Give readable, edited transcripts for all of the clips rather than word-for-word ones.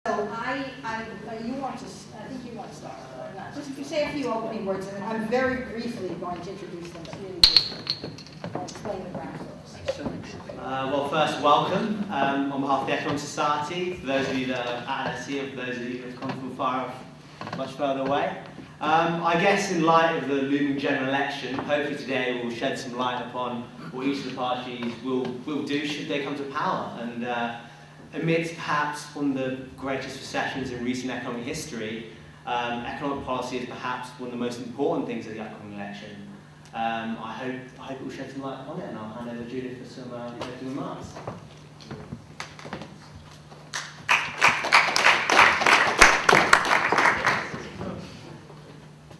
So you want to, I think you want to start. Just say a few opening words, and I'm very briefly going to introduce them, but really briefly. I'll explain the ground rules. Well, first, welcome on behalf of the Economics Society. For those of you that are at LSE, or for those of you that have come from far off, much further away. I guess in light of the looming general election, hopefully today we'll shed some light upon what each of the parties will do should they come to power. And amidst perhaps one of the greatest recessions in recent economic history, economic policy is perhaps one of the most important things of the upcoming election. I hope it will shed some light on it, and I'll hand over to Judith for some opening remarks.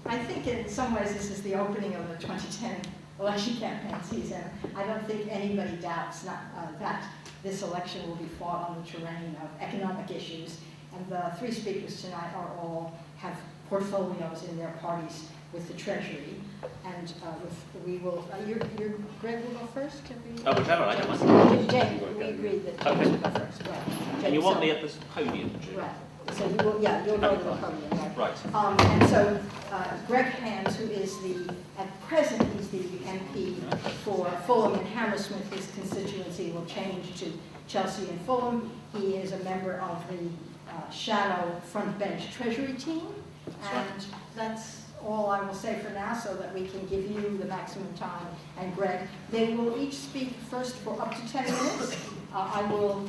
I think in some ways this is the opening of the 2010 election campaign season. I don't think anybody doubts that this election will be fought on the terrain of economic issues, and the three speakers tonight have portfolios in their parties with the Treasury, and Greg will go first? Whichever, I don't mind. Jane, we agreed that James will go first, right. And you want me at this podium, Judith? Right. So you will, you'll go to the podium, right? Right. And so Greg Hands, who is at present, he's the MP for Fulham and Hammersmith. His constituency will change to Chelsea and Fulham. He is a member of the shadow front bench Treasury team. And that's all I will say for now, so that we can give you the maximum time. And Greg, they will each speak first for up to 10 minutes. I will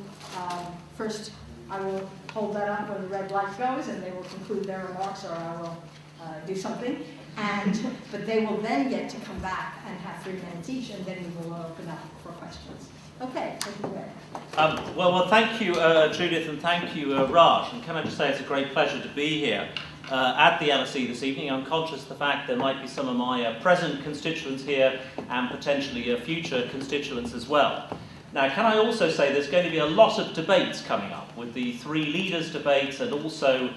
hold that up when the red light goes, and they will conclude their remarks, or I will do something. But they will then get to come back and have 3 minutes each, and then we will open up for questions. Okay, thank you, Greg. Well, thank you, Judith, and thank you, Raj. And can I just say it's a great pleasure to be here at the LSE this evening. I'm conscious of the fact there might be some of my present constituents here and potentially future constituents as well. Now, can I also say there's going to be a lot of debates coming up with the three leaders' debates, and also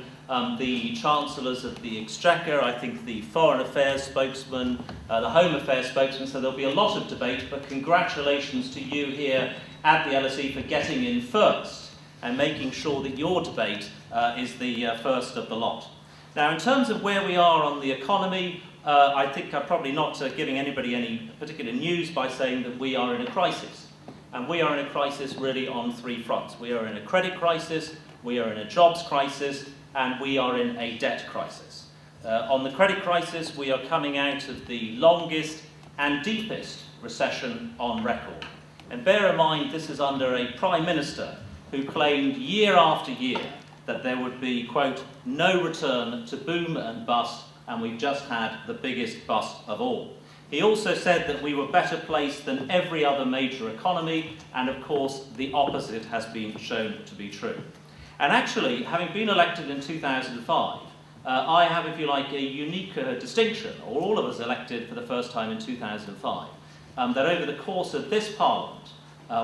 the Chancellors of the Exchequer, I think the Foreign Affairs spokesman, the Home Affairs spokesman, so there'll be a lot of debate, but congratulations to you here at the LSE for getting in first and making sure that your debate is the first of the lot. Now, in terms of where we are on the economy, I think I'm probably not giving anybody any particular news by saying that we are in a crisis. And we are in a crisis really on three fronts. We are in a credit crisis, we are in a jobs crisis, and we are in a debt crisis. On the credit crisis, we are coming out of the longest and deepest recession on record. And bear in mind, this is under a Prime Minister who claimed year after year that there would be, quote, no return to boom and bust, and we've just had the biggest bust of all. He also said that we were better placed than every other major economy, and of course the opposite has been shown to be true. And actually, having been elected in 2005, I have, if you like, a unique distinction, or all of us elected for the first time in 2005, that over the course of this Parliament,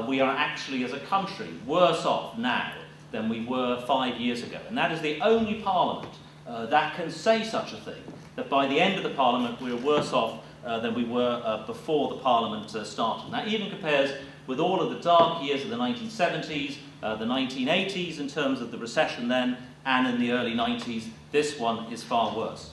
we are actually as a country worse off now than we were 5 years ago. And that is the only Parliament that can say such a thing, that by the end of the Parliament we are worse off than we were before the Parliament started. That even compares with all of the dark years of the 1970s, the 1980s in terms of the recession then, and in the early 90s, this one is far worse.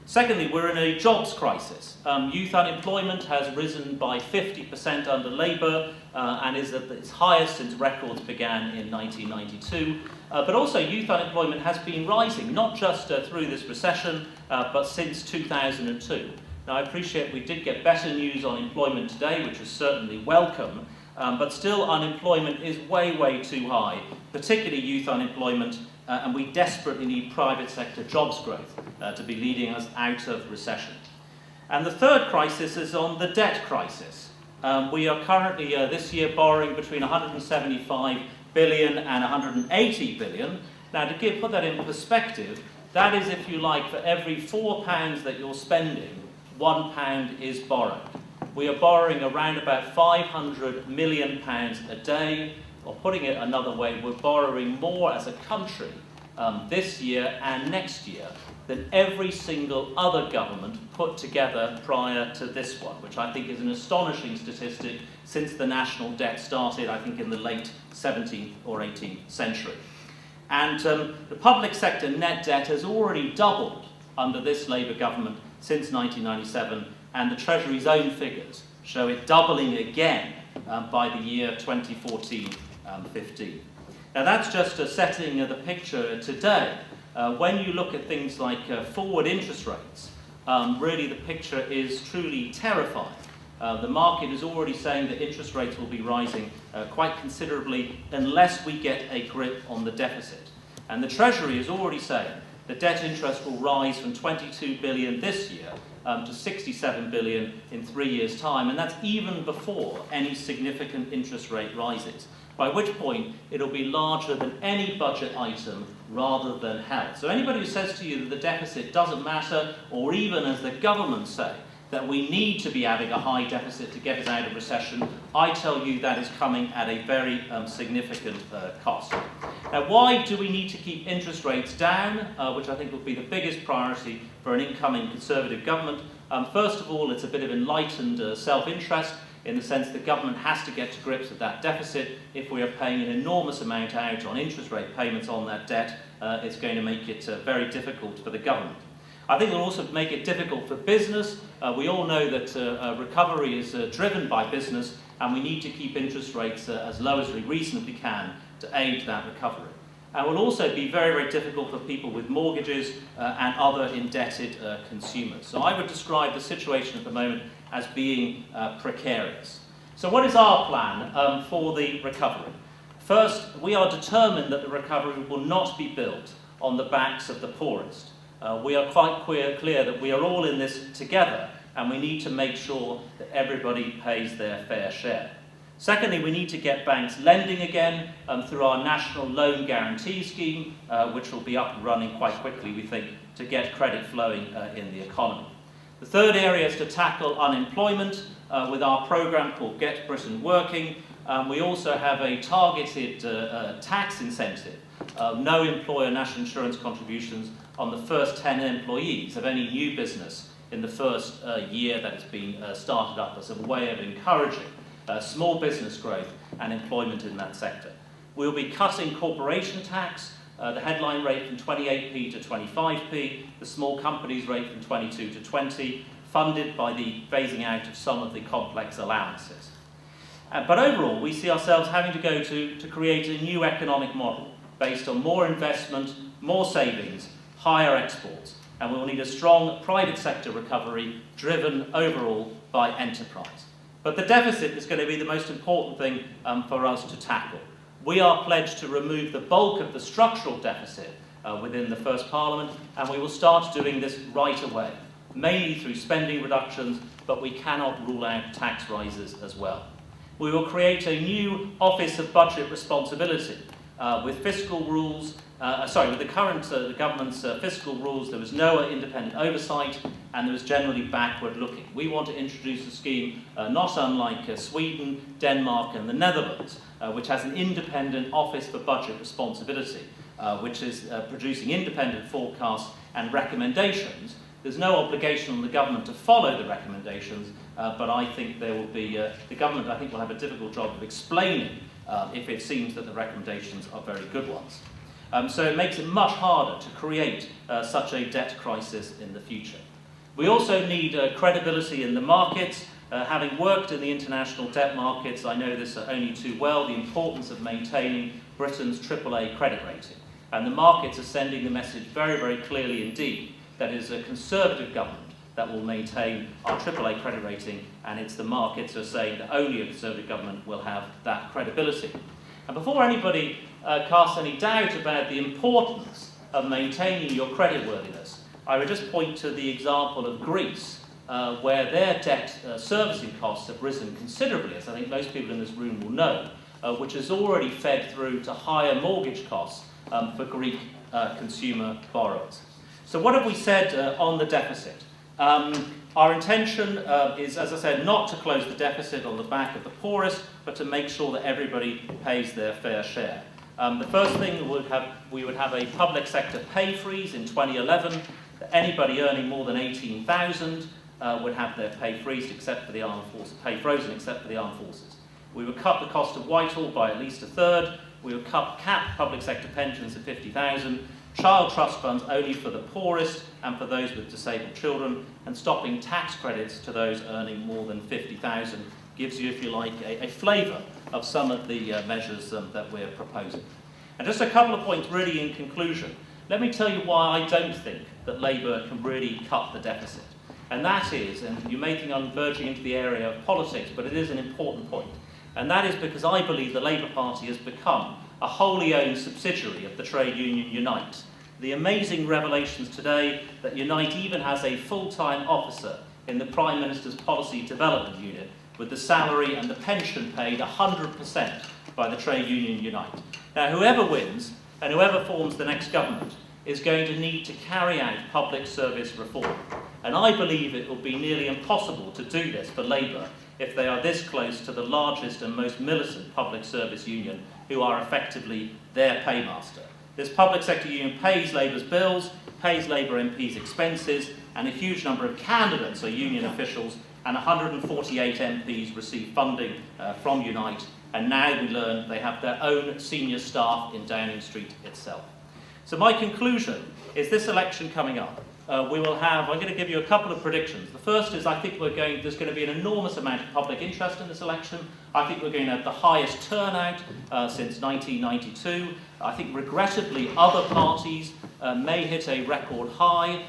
Secondly, we're in a jobs crisis. Youth unemployment has risen by 50% under Labour and is at its highest since records began in 1992. But also youth unemployment has been rising, not just through this recession, but since 2002. Now, I appreciate we did get better news on employment today, which is certainly welcome, but still unemployment is way, way too high, particularly youth unemployment, and we desperately need private sector jobs growth to be leading us out of recession. And the third crisis is on the debt crisis. We are currently this year borrowing between 175 billion and 180 billion. Now, to put that in perspective, that is, if you like, for every £4 that you're spending, £1 is borrowed. We are borrowing around about £500 million a day, or putting it another way, we're borrowing more as a country this year and next year than every single other government put together prior to this one, which I think is an astonishing statistic since the national debt started, I think, in the late 17th or 18th century. And the public sector net debt has already doubled under this Labour government since 1997, and the Treasury's own figures show it doubling again by the year 2014-15. Now that's just a setting of the picture today. When you look at things like forward interest rates, really the picture is truly terrifying. The market is already saying that interest rates will be rising quite considerably unless we get a grip on the deficit. And the Treasury is already saying that debt interest will rise from 22 billion this year to 67 billion in 3 years' time, and that's even before any significant interest rate rises, by which point it'll be larger than any budget item rather than health. So anybody who says to you that the deficit doesn't matter, or even as the government say, that we need to be having a high deficit to get us out of recession, I tell you that is coming at a very significant cost. Now, why do we need to keep interest rates down, which I think will be the biggest priority for an incoming Conservative government? First of all, it's a bit of enlightened self-interest, in the sense the government has to get to grips with that deficit. If we are paying an enormous amount out on interest rate payments on that debt, it's going to make it very difficult for the government. I think it will also make it difficult for business. We all know that recovery is driven by business, and we need to keep interest rates as low as we reasonably can to aid that recovery. And it will also be very, very difficult for people with mortgages and other indebted consumers. So I would describe the situation at the moment as being precarious. So what is our plan for the recovery? First, we are determined that the recovery will not be built on the backs of the poorest. We are quite clear that we are all in this together, and we need to make sure that everybody pays their fair share. Secondly, we need to get banks lending again through our National Loan Guarantee Scheme, which will be up and running quite quickly, we think, to get credit flowing in the economy. The third area is to tackle unemployment with our programme called Get Britain Working. We also have a targeted tax incentive, no employer national insurance contributions on the first 10 employees of any new business in the first year that it's been started up, as a way of encouraging small business growth and employment in that sector. We'll be cutting corporation tax, the headline rate from 28p to 25p, the small companies rate from 22 to 20, funded by the phasing out of some of the complex allowances. But overall, we see ourselves having to go to create a new economic model based on more investment, more savings, higher exports, and we will need a strong private sector recovery driven overall by enterprise. But the deficit is going to be the most important thing for us to tackle. We are pledged to remove the bulk of the structural deficit within the first Parliament, and we will start doing this right away, mainly through spending reductions, but we cannot rule out tax rises as well. We will create a new Office of Budget Responsibility with fiscal rules. With the current the government's fiscal rules, there was no independent oversight, and there was generally backward looking. We want to introduce a scheme not unlike Sweden, Denmark and the Netherlands, which has an independent Office for Budget Responsibility, which is producing independent forecasts and recommendations. There's no obligation on the government to follow the recommendations, but I think there will be, the government I think will have a difficult job of explaining if it seems that the recommendations are very good ones. So it makes it much harder to create such a debt crisis in the future. We also need credibility in the markets. Having worked in the international debt markets, I know this only too well, the importance of maintaining Britain's AAA credit rating. And the markets are sending the message very, very clearly indeed that it is a Conservative government that will maintain our AAA credit rating, and it's the markets who are saying that only a Conservative government will have that credibility. And before anybody casts any doubt about the importance of maintaining your creditworthiness, I would just point to the example of Greece, where their debt servicing costs have risen considerably, as I think most people in this room will know, which has already fed through to higher mortgage costs for Greek consumer borrowers. So what have we said on the deficit? Our intention is, as I said, not to close the deficit on the back of the poorest, but to make sure that everybody pays their fair share. The first thing we would have a public sector pay freeze in 2011. That anybody earning more than 18,000 would have their pay freezed except for the armed forces, pay frozen except for the armed forces. We would cut the cost of Whitehall by at least a third. we will cap public sector pensions at 50,000, child trust funds only for the poorest and for those with disabled children, and stopping tax credits to those earning more than 50,000 gives you, if you like, a flavour of some of the measures that we're proposing. And just a couple of points really in conclusion. Let me tell you why I don't think that Labour can really cut the deficit. And that is, and you may think I'm verging into the area of politics, but it is an important point. And that is because I believe the Labour Party has become a wholly owned subsidiary of the trade union Unite. The amazing revelations today that Unite even has a full-time officer in the Prime Minister's Policy Development Unit with the salary and the pension paid 100% by the trade union Unite. Now, whoever wins and whoever forms the next government is going to need to carry out public service reform. And I believe it will be nearly impossible to do this for Labour if they are this close to the largest and most militant public service union, who are effectively their paymaster. This public sector union pays Labour's bills, pays Labour MPs' expenses, and a huge number of candidates are union officials, and 148 MPs receive funding from Unite, and now we learn they have their own senior staff in Downing Street itself. So my conclusion is this election coming up, we will have, I'm going to give you a couple of predictions. The first is I think there's going to be an enormous amount of public interest in this election. I think we're going to have the highest turnout since 1992. I think regrettably other parties may hit a record high,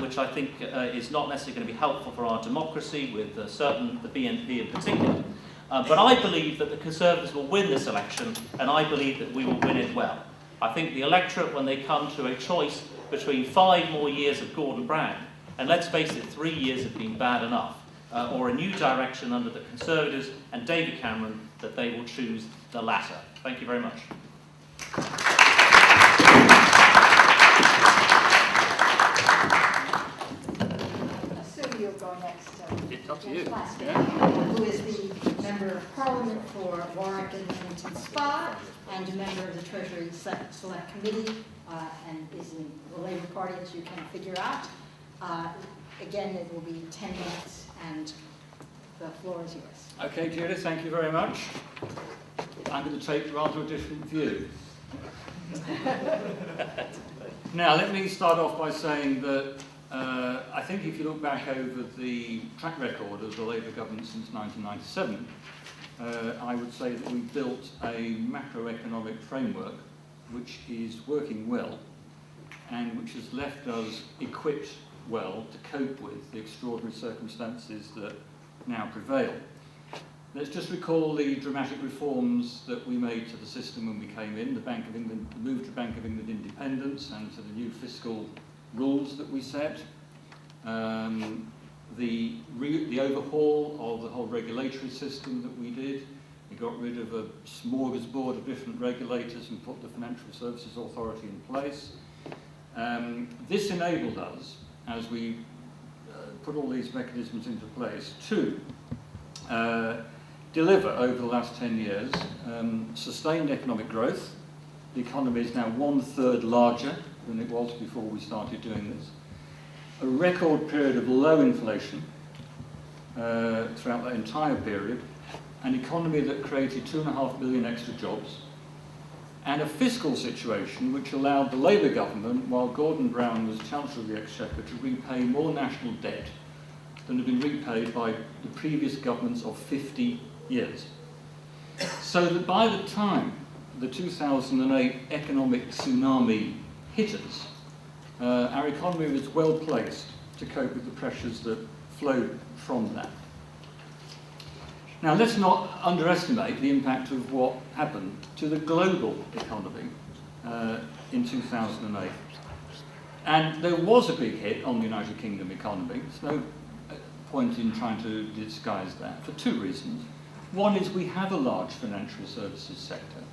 which I think is not necessarily going to be helpful for our democracy, with the BNP in particular. But I believe that the Conservatives will win this election, and I believe that we will win it well. I think the electorate, when they come to a choice between 5 more years of Gordon Brown, and let's face it, 3 years have been bad enough, or a new direction under the Conservatives and David Cameron, that they will choose the latter. Thank you very much. Assume you'll go next. It's up to you. Plaskitt, who is the Member of Parliament for Warwick and Leamington Spa, and a member of the Treasury Select Committee, and is in the Labour Party, as you can figure out. Again, it will be 10 minutes, and the floor is yours. Okay, Judith, thank you very much. I'm going to take rather a different view. Now, let me start off by saying that I think if you look back over the track record of the Labour government since 1997, I would say that we built a macroeconomic framework which is working well and which has left us equipped well to cope with the extraordinary circumstances that now prevail. Let's just recall the dramatic reforms that we made to the system when we came in, the Bank of England, the move to Bank of England independence and to the new fiscal rules that we set, the overhaul of the whole regulatory system that we did. We got rid of a smorgasbord of different regulators and put the Financial Services Authority in place. This enabled us, as we put all these mechanisms into place, to deliver over the last 10 years sustained economic growth. The economy is now 1/3 larger than it was before we started doing this. A record period of low inflation throughout that entire period. An economy that created 2.5 million extra jobs, and a fiscal situation which allowed the Labour government, while Gordon Brown was Chancellor of the Exchequer, to repay more national debt than had been repaid by the previous governments of 50 years. So that by the time the 2008 economic tsunami hit us, our economy was well placed to cope with the pressures that flowed from that. Now, let's not underestimate the impact of what happened to the global economy in 2008. And there was a big hit on the United Kingdom economy. There's no point in trying to disguise that, for 2 reasons. One is we have a large financial services sector,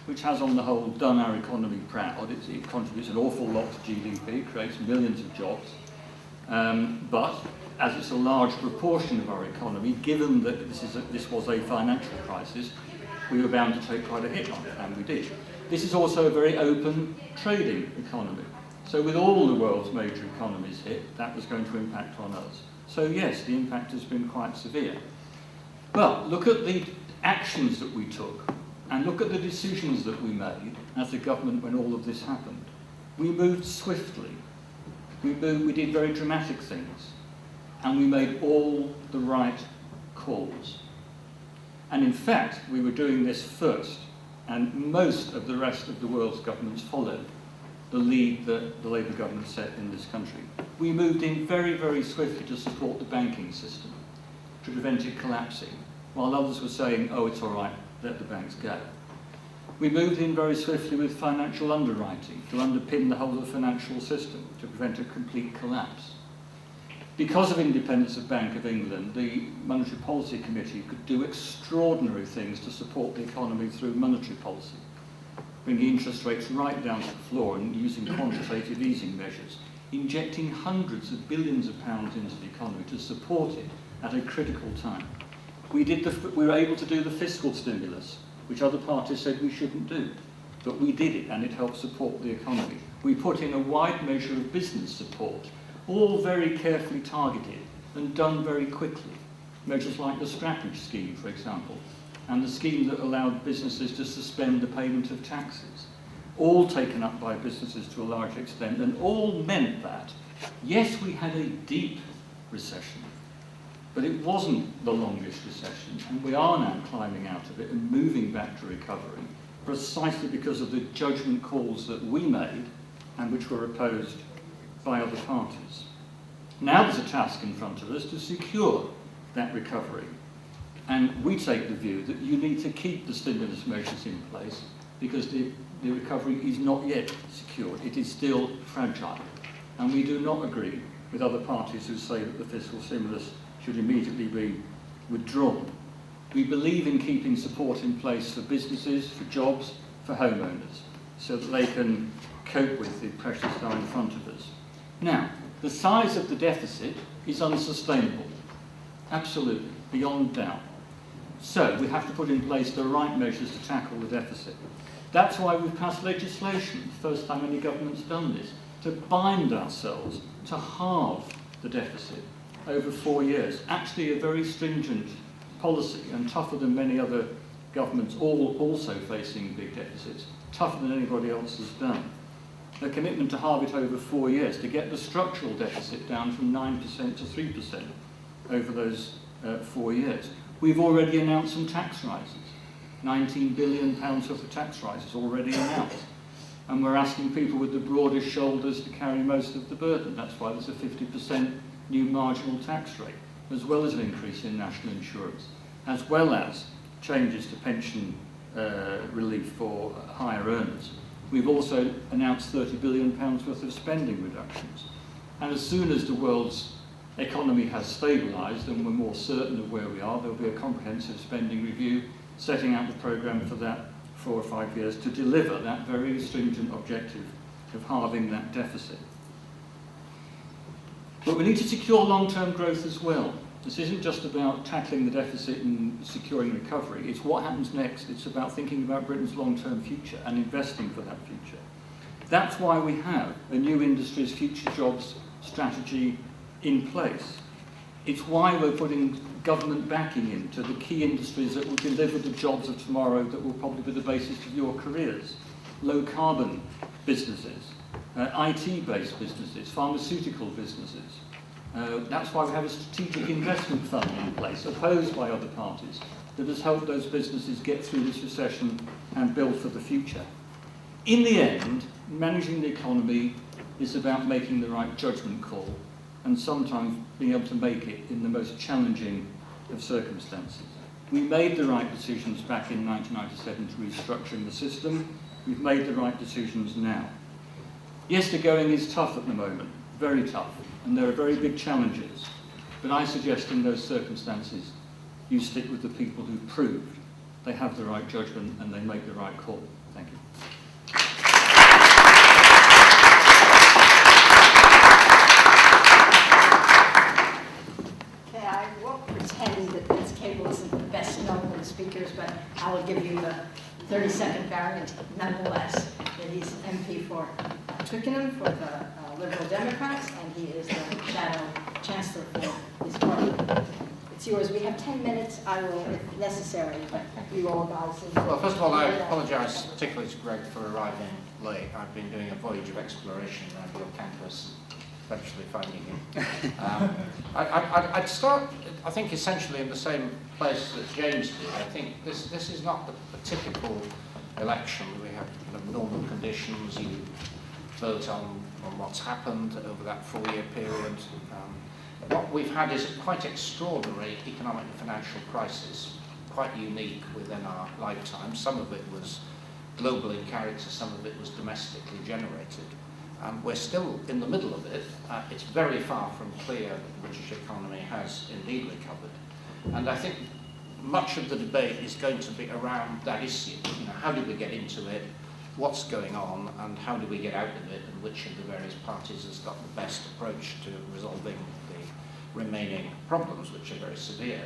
which has on the whole done our economy proud. It contributes an awful lot to GDP, creates millions of jobs. But as it's a large proportion of our economy, given that this was a financial crisis, we were bound to take quite a hit on it, and we did. This is also a very open trading economy. So with all the world's major economies hit, that was going to impact on us. So yes, the impact has been quite severe. But look at the actions that we took and look at the decisions that we made as a government when all of this happened. We moved swiftly. We did very dramatic things, and we made all the right calls. And in fact, we were doing this first, and most of the rest of the world's governments followed the lead that the Labour government set in this country. We moved in very, very swiftly to support the banking system, to prevent it collapsing, while others were saying, oh, it's all right, let the banks go. We moved in very swiftly with financial underwriting to underpin the whole of the financial system, to prevent a complete collapse. Because of independence of Bank of England, the Monetary Policy Committee could do extraordinary things to support the economy through monetary policy, bringing interest rates right down to the floor and using quantitative easing measures, injecting hundreds of billions of pounds into the economy to support it at a critical time. We were able to do the fiscal stimulus, which other parties said we shouldn't do, but we did it, and it helped support the economy. We put in a wide measure of business support, all very carefully targeted and done very quickly. Measures like the scrappage scheme, for example, and the scheme that allowed businesses to suspend the payment of taxes, all taken up by businesses to a large extent, and all meant that, yes, we had a deep recession, but it wasn't the longest recession, and we are now climbing out of it and moving back to recovery, precisely because of the judgment calls that we made and which were opposed by other parties. Now there's a task in front of us to secure that recovery. And we take the view that you need to keep the stimulus measures in place because the recovery is not yet secured. It is still fragile. And we do not agree with other parties who say that the fiscal stimulus should immediately be withdrawn. We believe in keeping support in place for businesses, for jobs, for homeowners, so that they can cope with the pressures that are in front of us. Now, the size of the deficit is unsustainable, absolutely, beyond doubt. So we have to put in place the right measures to tackle the deficit. That's why we've passed legislation, first time any government's done this, to bind ourselves to halve the deficit over 4 years. Actually a very stringent policy and tougher than many other governments, all also facing big deficits, tougher than anybody else has done. A commitment to halve it over 4 years, to get the structural deficit down from 9% to 3% over those 4 years. We've already announced some tax rises, £19 billion worth of tax rises already announced. And we're asking people with the broadest shoulders to carry most of the burden. That's why there's a 50% new marginal tax rate, as well as an increase in national insurance, as well as changes to pension relief for higher earners. We've also announced £30 billion worth of spending reductions. And as soon as the world's economy has stabilised and we're more certain of where we are, there'll be a comprehensive spending review setting out the programme for that 4 or 5 years to deliver that very stringent objective of halving that deficit. But we need to secure long-term growth as well. This isn't just about tackling the deficit and securing recovery. It's what happens next. It's about thinking about Britain's long-term future and investing for that future. That's why we have a new industries, future jobs strategy in place. It's why we're putting government backing into the key industries that will deliver the jobs of tomorrow that will probably be the basis of your careers. Low-carbon businesses, IT-based businesses, pharmaceutical businesses. That's why we have a strategic investment fund in place, opposed by other parties, that has helped those businesses get through this recession and build for the future. In the end, managing the economy is about making the right judgment call and sometimes being able to make it in the most challenging of circumstances. We made the right decisions back in 1997 to restructuring the system. We've made the right decisions now. Yes, the going is tough at the moment, very tough, and there are very big challenges. But I suggest in those circumstances, you stick with the people who've proved they have the right judgment and they make the right call. Thank you. Okay, I won't pretend that this cable isn't the best known of the speakers, but I will give you the 30-second variant nonetheless. That he's MP for Twickenham for the Liberal Democrats, and he is the Shadow Chancellor for his party. it's yours. We have 10 minutes. I will, if necessary, reorganize it. Well, first of all, I apologise particularly to Greg for arriving late. I've been doing a voyage of exploration around your campus, eventually finding him. I'd start, I think, essentially in the same place that James did. I think this is not the typical election. We have kind of normal conditions. You vote on what's happened over that 4-year period. What we've had is a quite extraordinary economic and financial crisis, quite unique within our lifetime. Some of it was global in character, some of it was domestically generated. We're still in the middle of it. It's very far from clear that the British economy has indeed recovered. And I think much of the debate is going to be around that issue. You know, how did we get into it? What's going on? And how do we get out of it? And which of the various parties has got the best approach to resolving the remaining problems, which are very severe.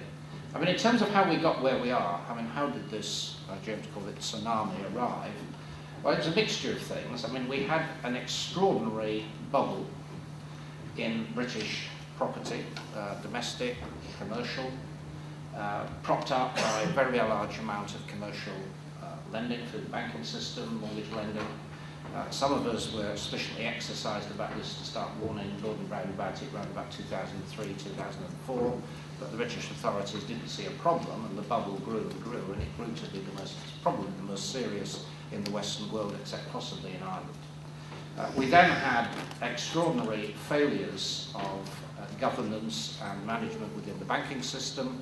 I mean, in terms of how we got where we are, I mean, how did this, James called it tsunami, arrive? Well, it was a mixture of things. I mean, we had an extraordinary bubble in British property, domestic, commercial, propped up by a very large amount of commercial lending through the banking system, mortgage lending. Some of us were sufficiently exercised about this to start warning Gordon Brown about it around about 2003, 2004, but the British authorities didn't see a problem, and the bubble grew and grew, and it grew to be probably the most serious in the Western world, except possibly in Ireland. We then had extraordinary failures of governance and management within the banking system,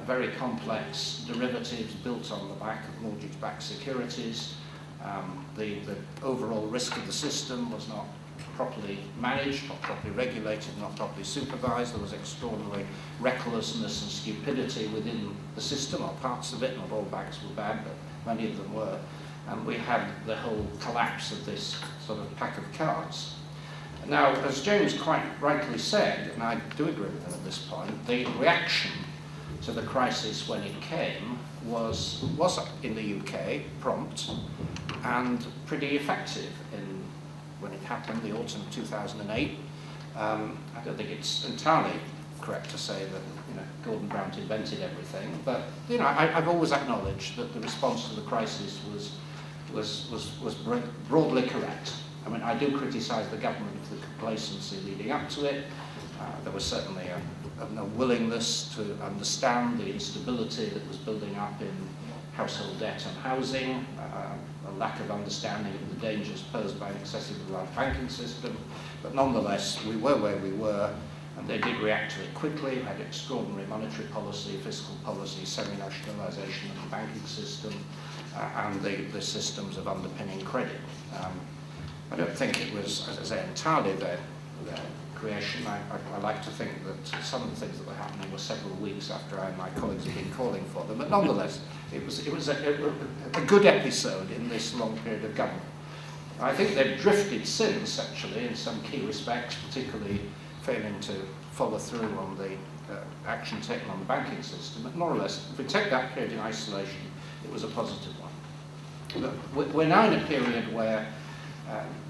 very complex derivatives built on the back of mortgage-backed securities. The overall risk of the system was not properly managed, not properly regulated, not properly supervised. There was extraordinary recklessness and stupidity within the system, or parts of it. Not all banks were bad, but many of them were. And we had the whole collapse of this sort of pack of cards. Now, as James quite rightly said, and I do agree with him at this point, the reaction to the crisis when it came was in the UK prompt and pretty effective when it happened, the autumn of 2008. I don't think it's entirely correct to say that Gordon Brown invented everything, but I've always acknowledged that the response to the crisis was broadly correct. I mean, I do criticise the government for the complacency leading up to it. There was certainly no willingness to understand the instability that was building up in household debt and housing, a lack of understanding of the dangers posed by an excessively large banking system. But nonetheless, we were where we were, and they did react to it quickly. We had extraordinary monetary policy, fiscal policy, semi-nationalisation of the banking system, and the systems of underpinning credit. I don't think it was, as I say, entirely their creation. I like to think that some of the things that were happening were several weeks after I and my colleagues had been calling for them, but nonetheless, it was a good episode in this long period of government. I think they've drifted since, actually, in some key respects, particularly failing to follow through on the action taken on the banking system. But more or less, if we take that period in isolation, it was a positive one. But we're now in a period where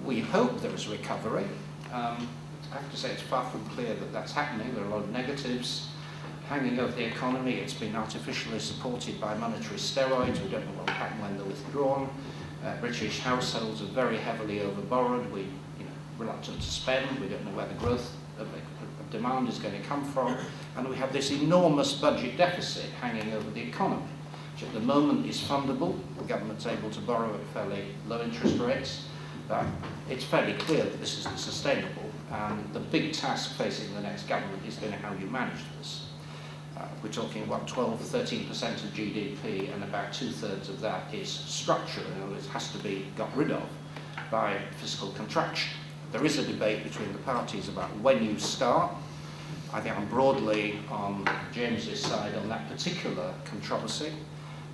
we hope there is recovery. I have to say it's far from clear that that's happening. There are a lot of negatives hanging over the economy. It's been artificially supported by monetary steroids. We don't know what will happen when they're withdrawn. British households are very heavily overborrowed. We're reluctant to spend. We don't know where the growth of demand is going to come from. And we have this enormous budget deficit hanging over the economy, which at the moment is fundable. The government's able to borrow at fairly low interest rates. It's fairly clear that this isn't sustainable. And the big task facing the next government is going to how you manage this. We're talking about 12 or 13% of GDP, and about 2/3 of that is structural. It has to be got rid of by fiscal contraction. There is a debate between the parties about when you start. I think I'm broadly on James's side on that particular controversy.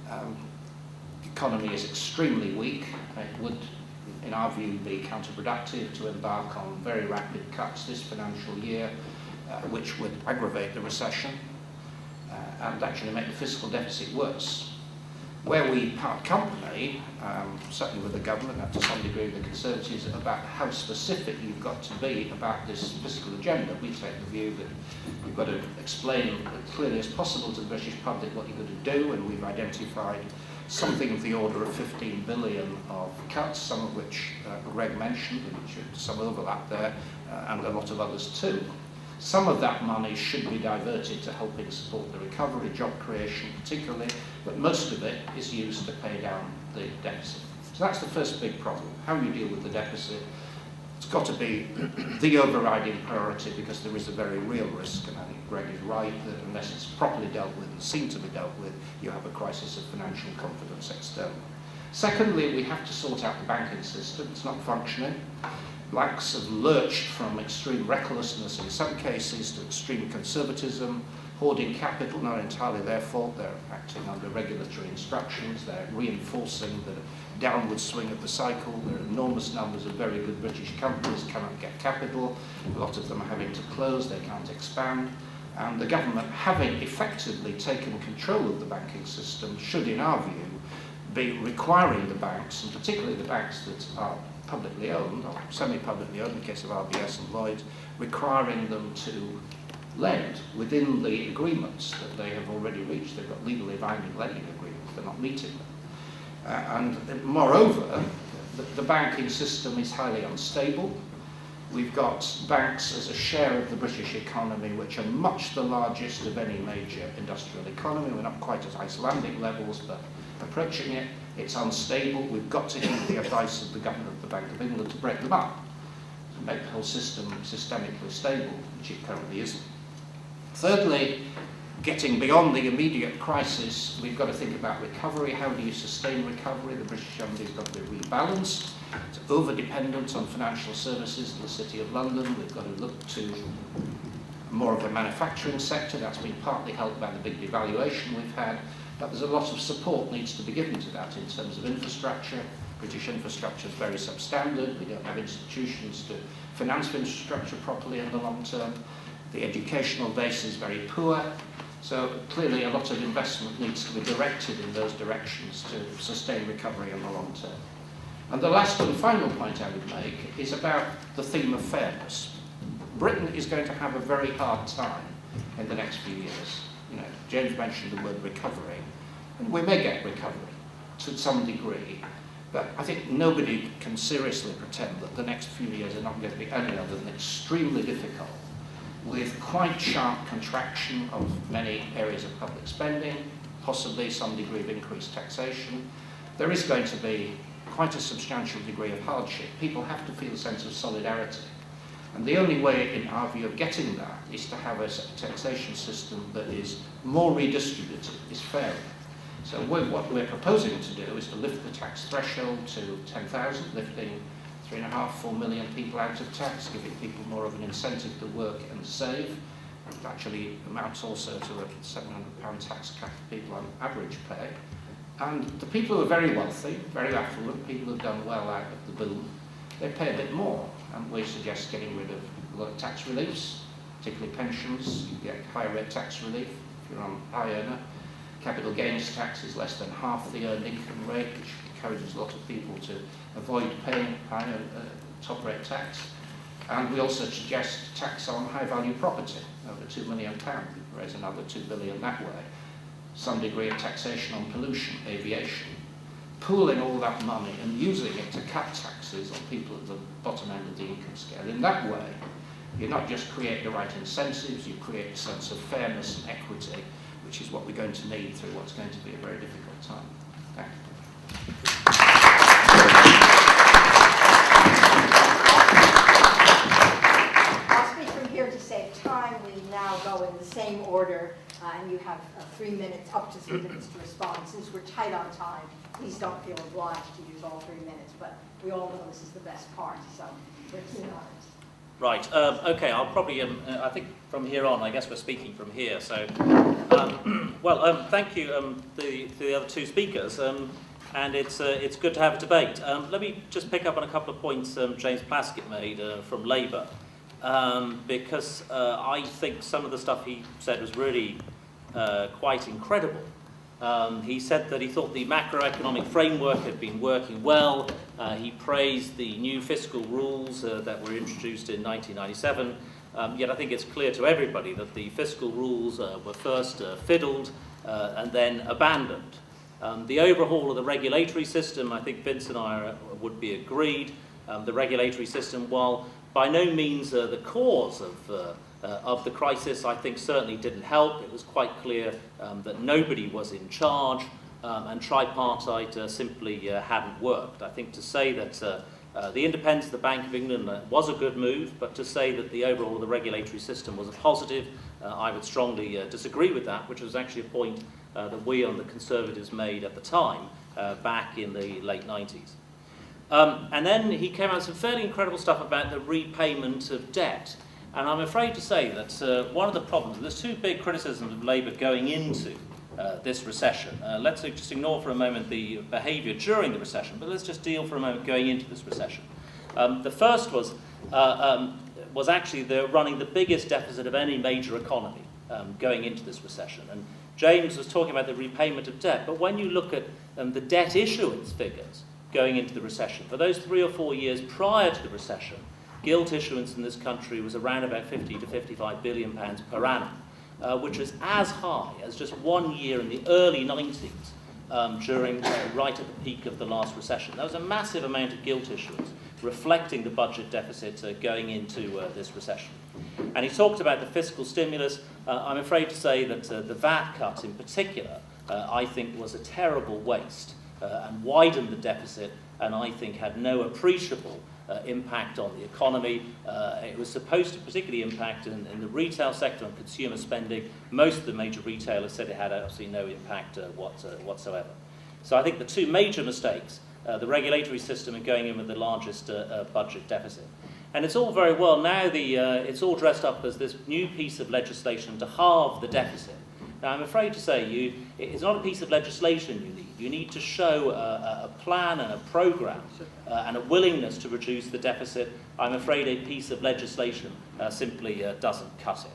The economy is extremely weak. It would, in our view, be counterproductive to embark on very rapid cuts this financial year, which would aggravate the recession and actually make the fiscal deficit worse. Where we part company, certainly with the government and to some degree the Conservatives, about how specific you've got to be about this fiscal agenda. We take the view that you've got to explain as clearly as possible to the British public what you're going to do, and we've identified something of the order of 15 billion of cuts, some of which Greg mentioned, and which some overlap there, and a lot of others too. Some of that money should be diverted to helping support the recovery, job creation particularly, but most of it is used to pay down the deficit. So that's the first big problem, how you deal with the deficit. It's got to be the overriding priority because there is a very real risk, and I think Greg is right, that unless it's properly dealt with and seen to be dealt with, you have a crisis of financial confidence externally. Secondly, we have to sort out the banking system. It's not functioning. Banks have lurched from extreme recklessness in some cases to extreme conservatism, hoarding capital, not entirely their fault. They're acting under regulatory instructions. They're reinforcing the downward swing of the cycle. There are enormous numbers of very good British companies cannot get capital. A lot of them are having to close. They can't expand. And the government, having effectively taken control of the banking system, should, in our view, be requiring the banks, and particularly the banks that are publicly owned, or semi-publicly owned in the case of RBS and Lloyds, requiring them to lend within the agreements that they have already reached. They've got legally binding lending agreements, they're not meeting them. And moreover, the banking system is highly unstable. We've got banks as a share of the British economy which are much the largest of any major industrial economy. We're not quite at Icelandic levels, but approaching it. It's unstable. We've got to heed the advice of the Governor of the Bank of England to break them up, to make the whole system systemically stable, which it currently isn't. Thirdly, getting beyond the immediate crisis, we've got to think about recovery. How do you sustain recovery? The British economy's got to be rebalanced. It's over-dependent on financial services in the City of London. We've got to look to more of a manufacturing sector. That's been partly helped by the big devaluation we've had. But there's a lot of support needs to be given to that in terms of infrastructure. British infrastructure is very substandard. We don't have institutions to finance infrastructure properly in the long term. The educational base is very poor. So clearly a lot of investment needs to be directed in those directions to sustain recovery in the long term. And the last and final point I would make is about the theme of fairness. Britain is going to have a very hard time in the next few years. You know, James mentioned the word recovery, and we may get recovery to some degree, but I think nobody can seriously pretend that the next few years are not going to be any other than extremely difficult, with quite sharp contraction of many areas of public spending, possibly some degree of increased taxation. There is going to be quite a substantial degree of hardship. People have to feel a sense of solidarity. And the only way, in our view, of getting that is to have a taxation system that is more redistributive, is fairer. So what we're proposing to do is to lift the tax threshold to 10,000, lifting 3.5, 4 million people out of tax, giving people more of an incentive to work and save. It actually amounts also to a £700 tax cap for people on average pay. And the people who are very wealthy, very affluent, people who have done well out of the boom, they pay a bit more. And we suggest getting rid of a lot of tax reliefs, particularly pensions. You get higher rate tax relief if you're on high earner. Capital gains tax is less than half the earned income rate, which encourages a lot of people to avoid paying higher top rate tax. And we also suggest tax on high value property, over £2 million, raise another £2 billion that way. Some degree of taxation on pollution, aviation. Pooling all that money and using it to cut taxes on people at the bottom end of the income scale. In that way, you not just create the right incentives, you create a sense of fairness and equity, which is what we're going to need through what's going to be a very difficult time. Thank you. I'll speak from here to save time. We now go in the same order, and you have 3 minutes, up to 3 minutes to respond. Since we're tight on time, please don't feel obliged to use all 3 minutes, but we all know this is the best part, so we're keen on it. Right, okay, I'll probably, I think from here on, I guess we're speaking from here, so, thank you to the other two speakers, and it's good to have a debate. Let me just pick up on a couple of points James Plaskitt made from Labour, because I think some of the stuff he said was really quite incredible. He said that he thought the macroeconomic framework had been working well. He praised the new fiscal rules that were introduced in 1997. Yet I think it's clear to everybody that the fiscal rules were first fiddled and then abandoned. The overhaul of the regulatory system, I think Vince and I would be agreed. The regulatory system, while by no means the cause of the crisis, I think certainly didn't help. It was quite clear that nobody was in charge, and tripartite simply hadn't worked. I think to say that the independence of the Bank of England was a good move, but to say that the overall of the regulatory system was a positive, I would strongly disagree with that, which was actually a point that we and the Conservatives made at the time, back in the late 90s. And then he came out with some fairly incredible stuff about the repayment of debt. And I'm afraid to say that one of the problems, there's two big criticisms of Labour going into this recession. Let's just ignore for a moment the behaviour during the recession, but let's just deal for a moment going into this recession. The first was actually they're running the biggest deficit of any major economy going into this recession. And James was talking about the repayment of debt, but when you look at the debt issuance figures going into the recession, for those 3 or 4 years prior to the recession, gilt issuance in this country was around about 50 to 55 billion pounds per annum, which was as high as just 1 year in the early 90s during right at the peak of the last recession. That was a massive amount of gilt issuance, reflecting the budget deficit going into this recession. And he talked about the fiscal stimulus. I'm afraid to say that the VAT cut in particular, I think was a terrible waste and widened the deficit, and I think had no appreciable impact on the economy. It was supposed to particularly impact in the retail sector and consumer spending. Most of the major retailers said it had absolutely no impact whatsoever. So I think the two major mistakes, the regulatory system and going in with the largest budget deficit. And it's all very well now, it's all dressed up as this new piece of legislation to halve the deficit. Now I'm afraid to say it's not a piece of legislation you need. You need to show a plan and a programme and a willingness to reduce the deficit. I'm afraid a piece of legislation simply doesn't cut it.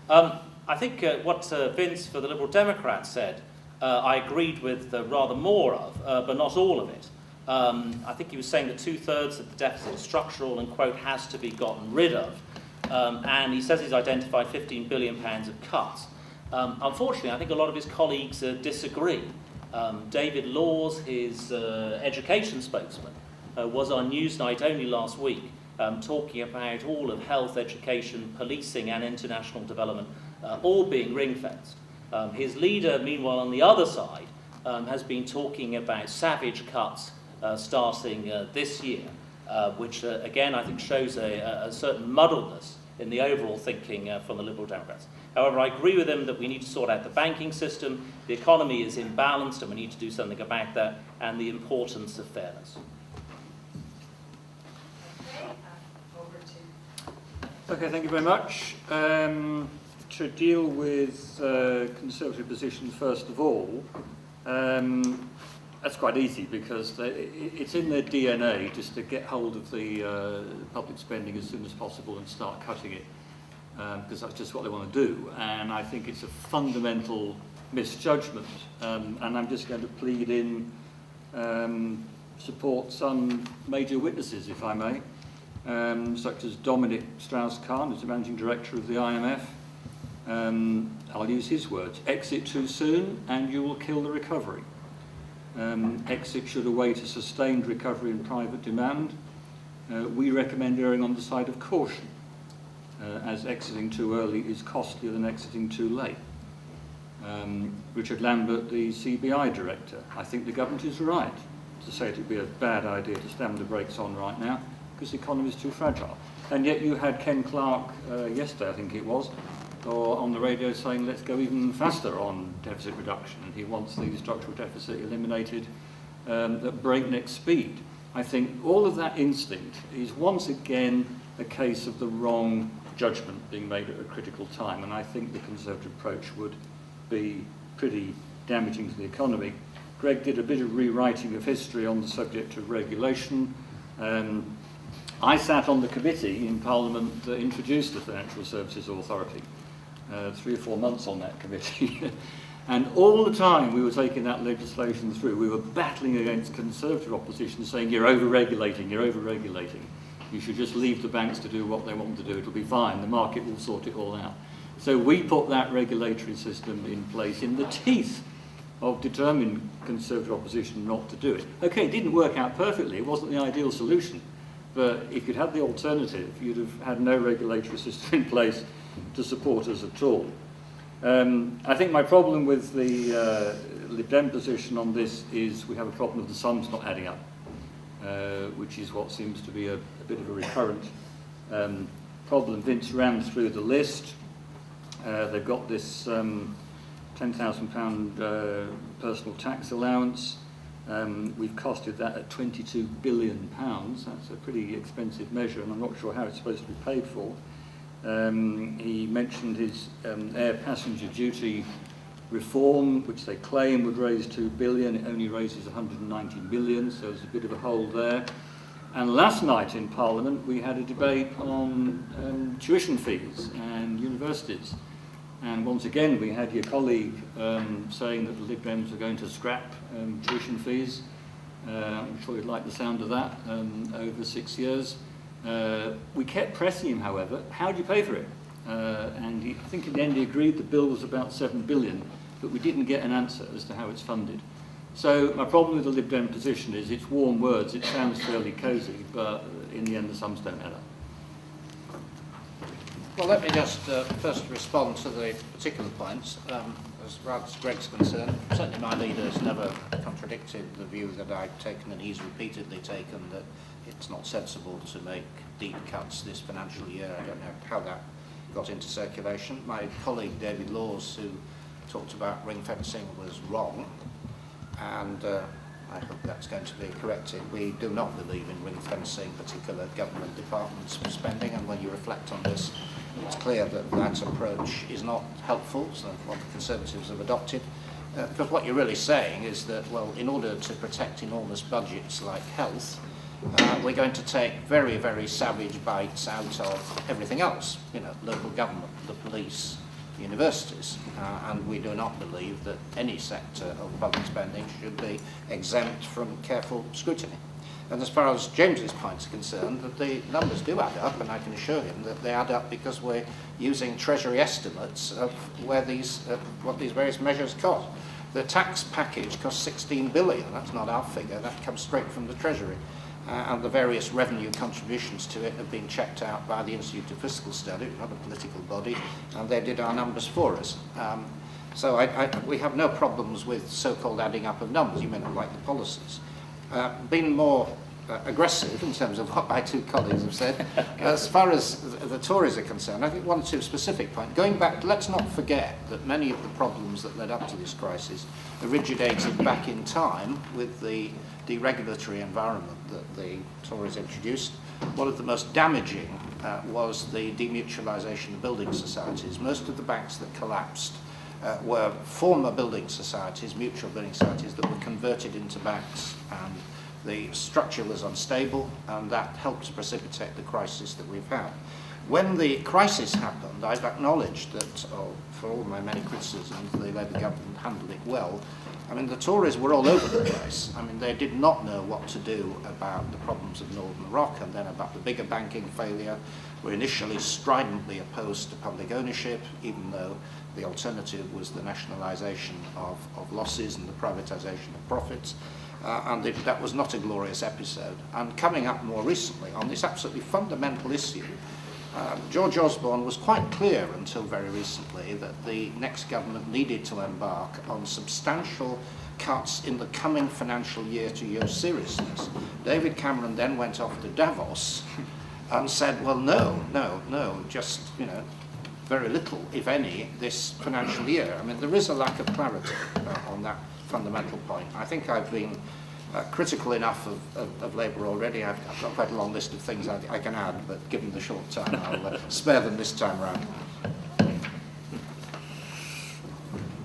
I think what Vince for the Liberal Democrats said, I agreed with rather more of, but not all of it. I think he was saying that 2/3 of the deficit is structural and, quote, has to be gotten rid of. And he says he's identified £15 billion of cuts. Unfortunately, I think a lot of his colleagues disagree. David Laws, his education spokesman, was on Newsnight only last week talking about all of health, education, policing and international development all being ring-fenced. His leader, meanwhile, on the other side, has been talking about savage cuts starting this year, which again I think shows a certain muddledness in the overall thinking from the Liberal Democrats. However, I agree with him that we need to sort out the banking system, the economy is imbalanced and we need to do something about that, and the importance of fairness. Okay, thank you very much. To deal with Conservative positions first of all, that's quite easy because it's in their DNA just to get hold of the public spending as soon as possible and start cutting it, because that's just what they want to do. And I think it's a fundamental misjudgment. And I'm just going to plead in support some major witnesses, if I may, such as Dominic Strauss-Kahn, who's the Managing Director of the IMF. I'll use his words: exit too soon and you will kill the recovery. Exit should await a sustained recovery in private demand. We recommend erring on the side of caution, as exiting too early is costlier than exiting too late. Richard Lambert, the CBI director: I think the government is right to say it would be a bad idea to slam the brakes on right now because the economy is too fragile. And yet you had Ken Clarke yesterday, I think it was, or on the radio saying let's go even faster on deficit reduction, and he wants the structural deficit eliminated at breakneck speed. I think all of that instinct is once again a case of the wrong judgment being made at a critical time, and I think the Conservative approach would be pretty damaging to the economy. Greg did a bit of rewriting of history on the subject of regulation. I sat on the committee in Parliament that introduced the Financial Services Authority. 3 or 4 months on that committee. And all the time we were taking that legislation through, we were battling against Conservative opposition saying, you're over-regulating, you're over-regulating. You should just leave the banks to do what they want to do, it'll be fine, the market will sort it all out. So we put that regulatory system in place in the teeth of determined Conservative opposition not to do it. Okay, it didn't work out perfectly, it wasn't the ideal solution, but if you'd had the alternative, you'd have had no regulatory system in place to support us at all. I think my problem with the Lib Dem position on this is we have a problem of the sums not adding up, which is what seems to be a bit of a recurrent problem. Vince ran through the list. They've got this £10,000 personal tax allowance. We've costed that at £22 billion. That's a pretty expensive measure, and I'm not sure how it's supposed to be paid for. He mentioned his air passenger duty reform, which they claim would raise $2 billion. It only raises 190 million, so there's a bit of a hole there. And last night in Parliament, we had a debate on tuition fees and universities. And once again, we had your colleague saying that the Lib Dems are going to scrap tuition fees. I'm sure you'd like the sound of that over 6 years. We kept pressing him, however, how do you pay for it? And I think in the end he agreed the bill was about 7 billion, but we didn't get an answer as to how it's funded. So my problem with the Lib Dem position is it's warm words, it sounds fairly cosy, but in the end the sums don't add up. Well, let me just first respond to the particular points. As far as Greg's concerned, certainly my leader has never contradicted the view that I've taken, and he's repeatedly taken, that it's not sensible to make deep cuts this financial year. I don't know how that got into circulation. My colleague David Laws, who talked about ring fencing, was wrong, and I hope that's going to be corrected. We do not believe in ring fencing particular government departments for spending, and when you reflect on this, it's clear that that approach is not helpful, so what the Conservatives have adopted. Because what you're really saying is that, well, in order to protect enormous budgets like health, we're going to take very, very savage bites out of everything else, you know, local government, the police, universities, and we do not believe that any sector of public spending should be exempt from careful scrutiny. And as far as James's points are concerned, that the numbers do add up, and I can assure him that they add up because we're using Treasury estimates of where these, what these various measures cost. The tax package costs 16 billion, that's not our figure, that comes straight from the Treasury. And the various revenue contributions to it have been checked out by the Institute of Fiscal Study, not a political body, and they did our numbers for us. So we have no problems with so-called adding up of numbers. You may not like the policies. Being more aggressive in terms of what my two colleagues have said, as far as the Tories are concerned, I think one or two specific points. Going back, let's not forget that many of the problems that led up to this crisis originated back in time with the deregulatory environment that the Tories introduced. One of the most damaging was the demutualisation of building societies. Most of the banks that collapsed were former building societies, mutual building societies, that were converted into banks, and the structure was unstable, and that helped precipitate the crisis that we've had. When the crisis happened, I've acknowledged that, for all my many criticisms, the Labour government handled it well. I mean, the Tories were all over the place. I mean, they did not know what to do about the problems of Northern Rock and then about the bigger banking failure. Were initially stridently opposed to public ownership, even though the alternative was the nationalisation of losses and the privatisation of profits. And that was not a glorious episode. And coming up more recently on this absolutely fundamental issue, George Osborne was quite clear until very recently that the next government needed to embark on substantial cuts in the coming financial year to year seriousness. David Cameron then went off to Davos and said, well, no, just, you know, very little, if any, this financial year. I mean, there is a lack of clarity on that fundamental point. I think I've been critical enough of Labour already. I've got quite a long list of things I can add, but given the short time, I'll spare them this time round.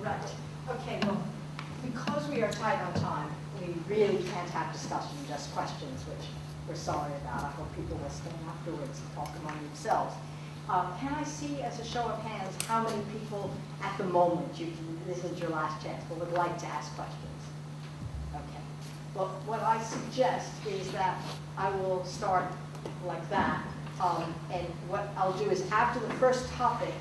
Right. Okay, well, because we are tight on time, we really can't have discussion, just questions, which we're sorry about. I hope people will stay afterwards and talk among themselves. Can I see, as a show of hands, how many people at the moment, this is your last chance, but would like to ask questions? Okay. Well, what I suggest is that I will start like that. And what I'll do is, after the first topic,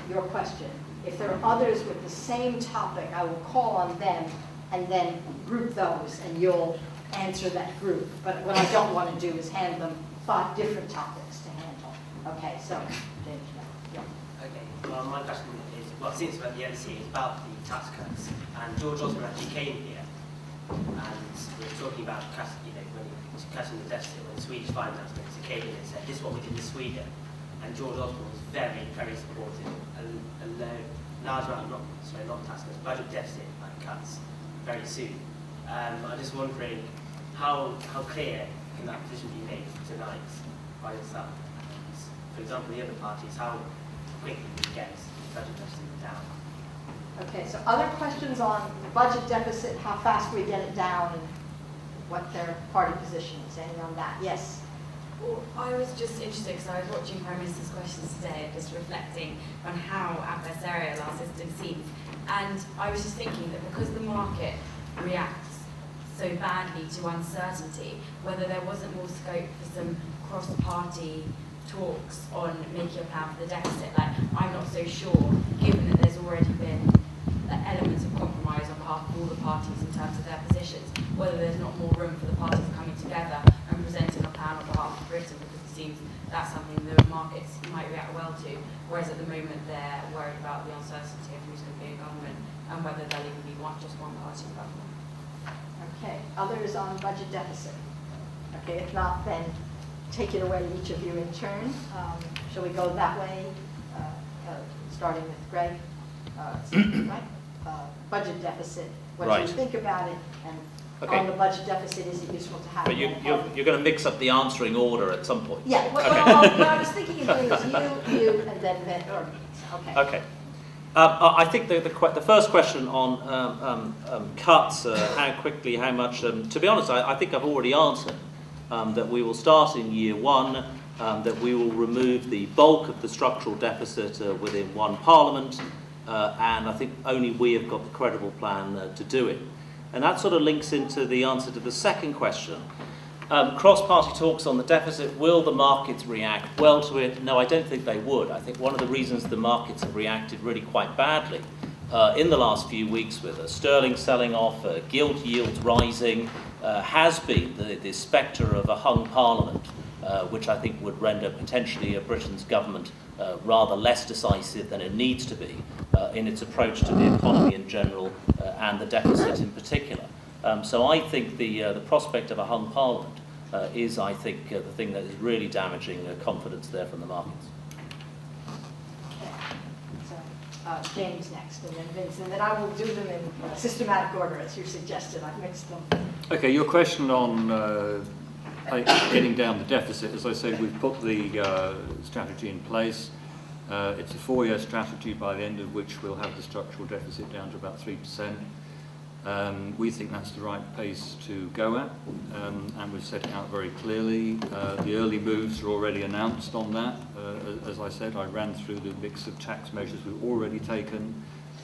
your question, if there are others with the same topic, I will call on them and then group those, and you'll answer that group. But what I don't want to do is hand them 5 different topics to handle. Okay, so, James, yeah. Okay, well, my question is, well, since we're at the LSE, it's about the tax cuts. And George Osborne actually came here, and we were talking about, when he was cutting the deficit, when the Swedish finance minister came in and said, this is what we did in Sweden. And George Osborne was very, very supportive. A large amount, not tax cuts, budget deficit cuts very soon. I'm just wondering, how clear can that position be made tonight by yourself? And, for example, the other parties, how quickly we get the budget deficit down? Okay, so other questions on the budget deficit, how fast we get it down, and what their party position is. Any on that? Yes? Well, I was just interested because I was watching Prime Minister's questions today and just reflecting on how adversarial our system seems. And I was just thinking that because the market reacts so badly to uncertainty, whether there wasn't more scope for some cross-party talks on making a plan for the deficit. Like, I'm not so sure, given that there's already been elements of compromise on behalf of all the parties in terms of their positions, whether there's not more room for the parties coming together and presenting a plan on behalf of Britain, because it seems that's something the markets might react well to, whereas at the moment they're worried about the uncertainty of who's going to be in government and whether there'll even be just one party in government. Okay, others on budget deficit? Okay, if not, then take it away, each of you in turn. Shall we go that way, starting with Greg? Right? Budget deficit, what do you think about it? And on the budget deficit, is it useful to have? But you're going to mix up the answering order at some point. Yeah, what I was thinking of doing is you, and then or me. Okay. Okay. I think the first question on cuts, how quickly, how much, to be honest, I think I've already answered that we will start in year 1, that we will remove the bulk of the structural deficit within one parliament, and I think only we have got the credible plan to do it. And that sort of links into the answer to the second question. Cross-party talks on the deficit, will the markets react well to it? No, I don't think they would. I think one of the reasons the markets have reacted really quite badly in the last few weeks with sterling selling off, gilt yields rising, has been the spectre of a hung parliament, which I think would render potentially Britain's government rather less decisive than it needs to be in its approach to the economy in general and the deficit in particular. So I think the prospect of a hung parliament is, I think, the thing that is really damaging confidence there from the markets. Okay. So James next, and then Vince, and then I will do them in systematic order as you suggested. I've mixed them. Okay, your question on getting down the deficit, as I said, we've put the strategy in place. It's a 4-year strategy, by the end of which we'll have the structural deficit down to about 3%. We think that's the right pace to go at, and we've set it out very clearly. The early moves are already announced on that. As I said, I ran through the mix of tax measures we've already taken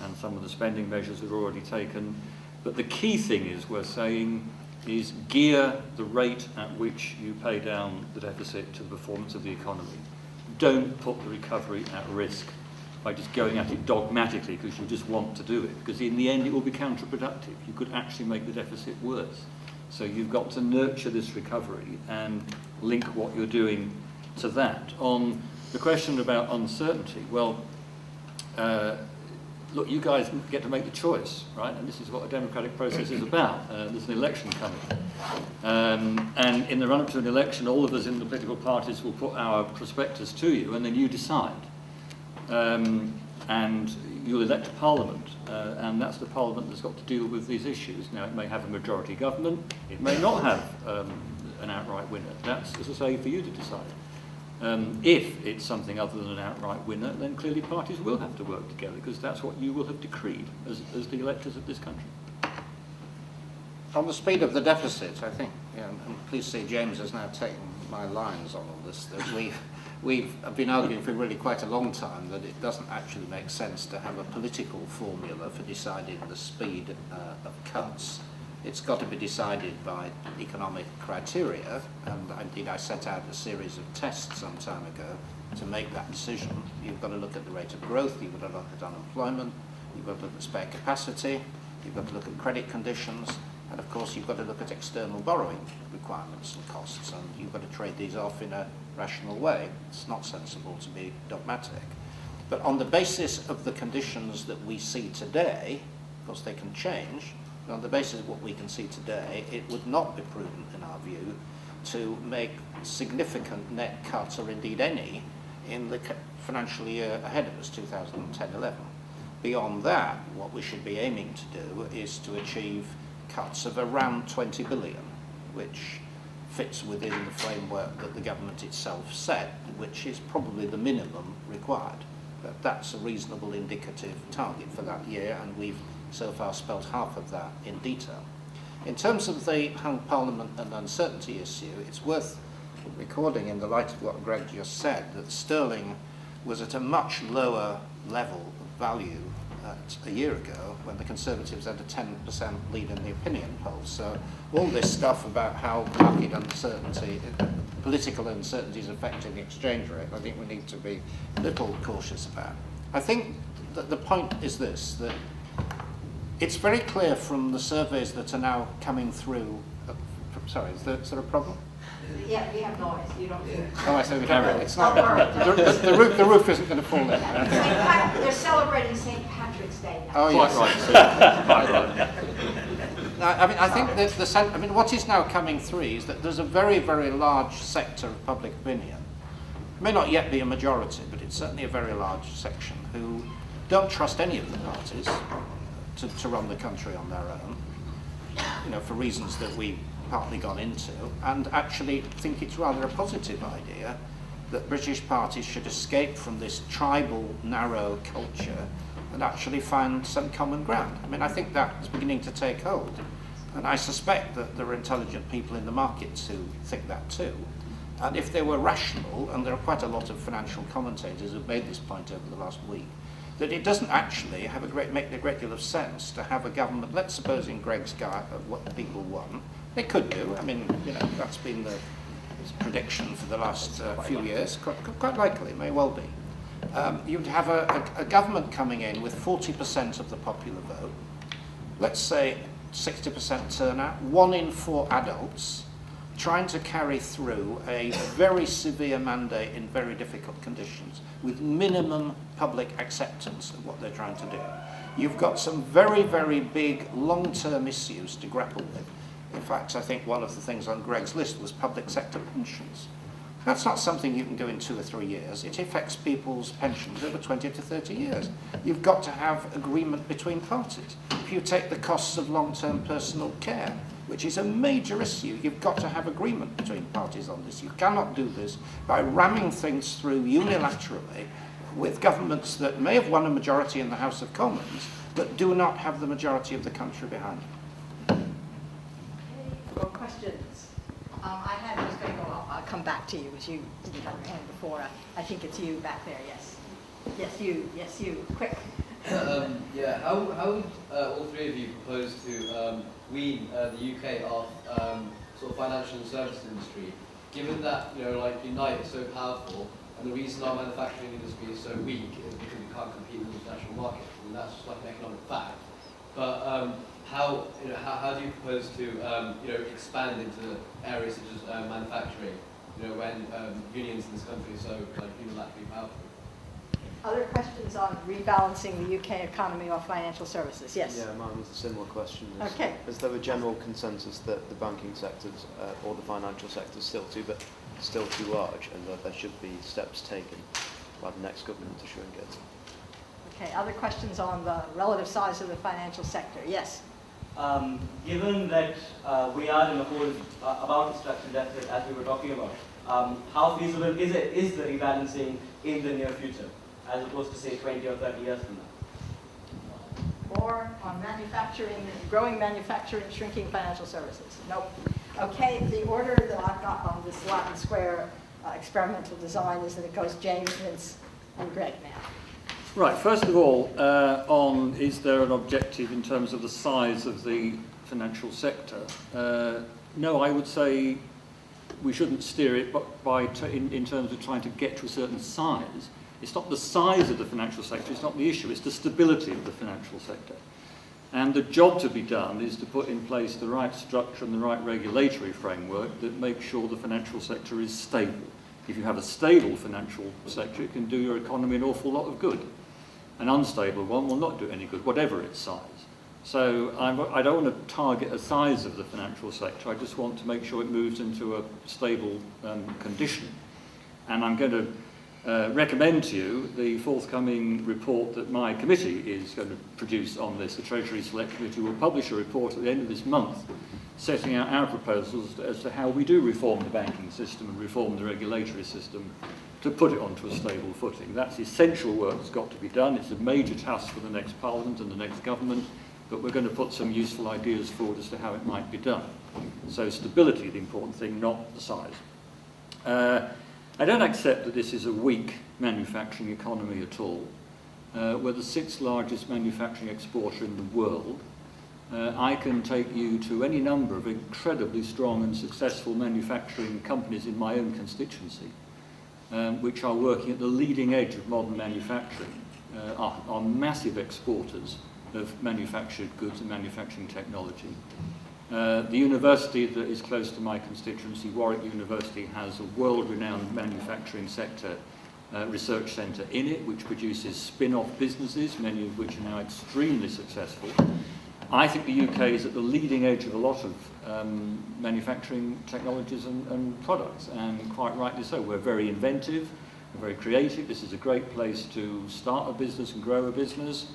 and some of the spending measures we've already taken. But the key thing is, we're saying, is gear the rate at which you pay down the deficit to the performance of the economy. Don't put the recovery at risk by just going at it dogmatically because you just want to do it, because in the end it will be counterproductive. You could actually make the deficit worse. So you've got to nurture this recovery and link what you're doing to that. On the question about uncertainty, well, look, you guys get to make the choice, right? And this is what a democratic process is about. There's an election coming. And in the run-up to an election, all of us in the political parties will put our prospectus to you, and then you decide. And you'll elect a parliament, and that's the parliament that's got to deal with these issues. Now, it may have a majority government, it may not have an outright winner. That's, as I say, for you to decide. If it's something other than an outright winner, then clearly parties will have to work together, because that's what you will have decreed as the electors of this country. On the speed of the deficit, I think, and please see James has now taken my lines on all this, that we've been arguing for really quite a long time that it doesn't actually make sense to have a political formula for deciding the speed of cuts. It's got to be decided by economic criteria, and indeed I set out a series of tests some time ago to make that decision. You've got to look at the rate of growth, you've got to look at unemployment, you've got to look at spare capacity, you've got to look at credit conditions, and of course you've got to look at external borrowing requirements and costs, and you've got to trade these off in a rational way. It's not sensible to be dogmatic. But on the basis of the conditions that we see today, of course they can change, but on the basis of what we can see today, it would not be prudent in our view to make significant net cuts, or indeed any, in the financial year ahead of us, 2010-11. Beyond that, what we should be aiming to do is to achieve cuts of around 20 billion, which fits within the framework that the government itself set, which is probably the minimum required. But that's a reasonable indicative target for that year, and we've so far spelled half of that in detail. In terms of the hung parliament and uncertainty issue, it's worth recording in the light of what Greg just said, that sterling was at a much lower level of value a year ago when the Conservatives had a 10% lead in the opinion polls. So all this stuff about how market uncertainty, political uncertainty is affecting the exchange rate, I think we need to be a little cautious about. I think that the point is this, that it's very clear from the surveys that are now coming through, sorry, is there a problem? Yeah, we have noise. You don't hear. Oh, I see. We have it. It's not. Don't worry. The roof isn't going to fall in. They're celebrating St. Patrick's Day now. Oh yes. Right. I mean, I think that what is now coming through is that there's a very, very large sector of public opinion. It may not yet be a majority, but it's certainly a very large section who don't trust any of the parties to run the country on their own. You know, for reasons that we've partly gone into, and actually think it's rather a positive idea that British parties should escape from this tribal, narrow culture and actually find some common ground. I mean, I think that's beginning to take hold, and I suspect that there are intelligent people in the markets who think that too. And if they were rational, and there are quite a lot of financial commentators who've made this point over the last week, that it doesn't actually have make a great deal of sense to have a government, let's suppose in Greg's guy of what the people want. They could do. I mean, you know, that's been the prediction for the last few years. Quite likely, may well be. You'd have a government coming in with 40% of the popular vote. Let's say 60% turnout. 1 in 4 adults trying to carry through a very severe mandate in very difficult conditions with minimum public acceptance of what they're trying to do. You've got some very, very big long-term issues to grapple with. In fact, I think one of the things on Greg's list was public sector pensions. That's not something you can do in 2 or 3 years. It affects people's pensions over 20 to 30 years. You've got to have agreement between parties. If you take the costs of long-term personal care, which is a major issue, you've got to have agreement between parties on this. You cannot do this by ramming things through unilaterally with governments that may have won a majority in the House of Commons, but do not have the majority of the country behind them. More questions? I had just going to go off. I'll come back to you, as you didn't have your hand before. I think it's you back there, yes. Yes, you. Yes, you. Quick. Yeah, how would all three of you propose to wean the UK off sort of financial services industry, given that, you know, like Unite is so powerful, and the reason our manufacturing industry is so weak is because we can't compete with the international market. I mean, that's just like an economic fact. But how do you propose to expand into areas such as manufacturing? You know, when unions in this country are so like unilaterally powerful. Other questions on rebalancing the UK economy or financial services? Yes. Yeah, mine was a similar question. Okay. Is there a general consensus that the banking sectors or the financial sector is still too large, and that there should be steps taken by the next government to shrink it? Okay. Other questions on the relative size of the financial sector? Yes. Given that we are in a whole about the structural deficit as we were talking about, how feasible is the rebalancing in the near future, as opposed to say 20 or 30 years from now? Or on manufacturing, growing manufacturing, shrinking financial services? Nope. Okay, the order that I've got on this Latin Square experimental design is that it goes James, Vince, and Greg now. Right, first of all, on is there an objective in terms of the size of the financial sector? No, I would say we shouldn't steer it in terms of trying to get to a certain size. It's not the size of the financial sector, it's not the issue, it's the stability of the financial sector. And the job to be done is to put in place the right structure and the right regulatory framework that makes sure the financial sector is stable. If you have a stable financial sector, it can do your economy an awful lot of good. An unstable one will not do any good, whatever its size. So I don't want to target a size of the financial sector, I just want to make sure it moves into a stable condition. And I'm going to recommend to you the forthcoming report that my committee is going to produce on this. The Treasury Select Committee will publish a report at the end of this month setting out our proposals as to how we do reform the banking system and reform the regulatory system to put it onto a stable footing. That's essential work that's got to be done. It's a major task for the next Parliament and the next government, but we're going to put some useful ideas forward as to how it might be done. So stability, the important thing, not the size. I don't accept that this is a weak manufacturing economy at all. We're the 6th largest manufacturing exporter in the world. I can take you to any number of incredibly strong and successful manufacturing companies in my own constituency, which are working at the leading edge of modern manufacturing, are massive exporters of manufactured goods and manufacturing technology. The university that is close to my constituency, Warwick University, has a world-renowned manufacturing sector research centre in it, which produces spin-off businesses, many of which are now extremely successful. I think the UK is at the leading edge of a lot of manufacturing technologies and products, and quite rightly so. We're very inventive, we're very creative. This is a great place to start a business and grow a business.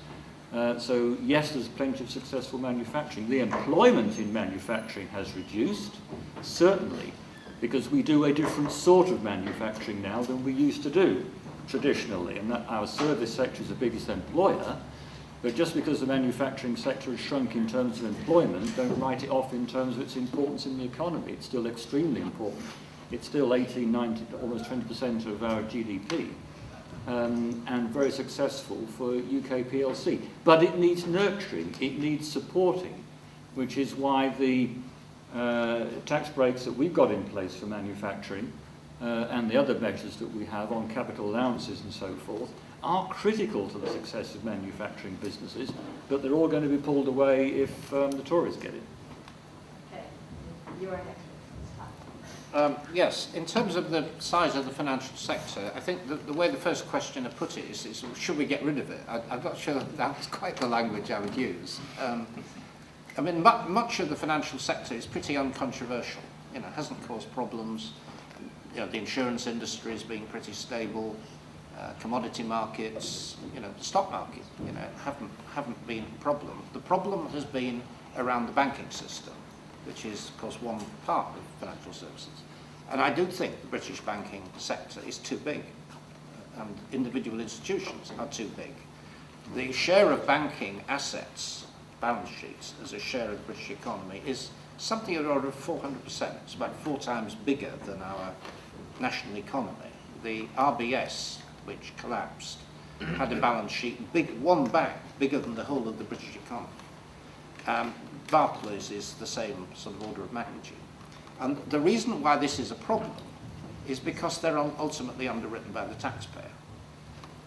So yes, there's plenty of successful manufacturing. The employment in manufacturing has reduced, certainly, because we do a different sort of manufacturing now than we used to do traditionally, and that our service sector is the biggest employer. But just because the manufacturing sector has shrunk in terms of employment, don't write it off in terms of its importance in the economy. It's still extremely important. It's still 18, 19, almost 20% of our GDP. And very successful for UK PLC. But it needs nurturing, it needs supporting, which is why the tax breaks that we've got in place for manufacturing and the other measures that we have on capital allowances and so forth are critical to the success of manufacturing businesses, but they're all going to be pulled away if the Tories get it. Okay, you are next. Yes, in terms of the size of the financial sector, I think the way the first questioner put it is should we get rid of it? I'm not sure that's quite the language I would use. I mean, much of the financial sector is pretty uncontroversial. You know, hasn't caused problems. You know, the insurance industry has been pretty stable. Commodity markets, you know, the stock market, you know, haven't been a problem. The problem has been around the banking system, which is, of course, one part of financial services. And I do think the British banking sector is too big, and individual institutions are too big. The share of banking assets, balance sheets, as a share of the British economy is something in the order of 400%. It's about 4 times bigger than our national economy. The RBS, which collapsed, had a balance sheet, one bank, bigger than the whole of the British economy. Barclays is the same sort of order of magnitude. And the reason why this is a problem is because they're ultimately underwritten by the taxpayer.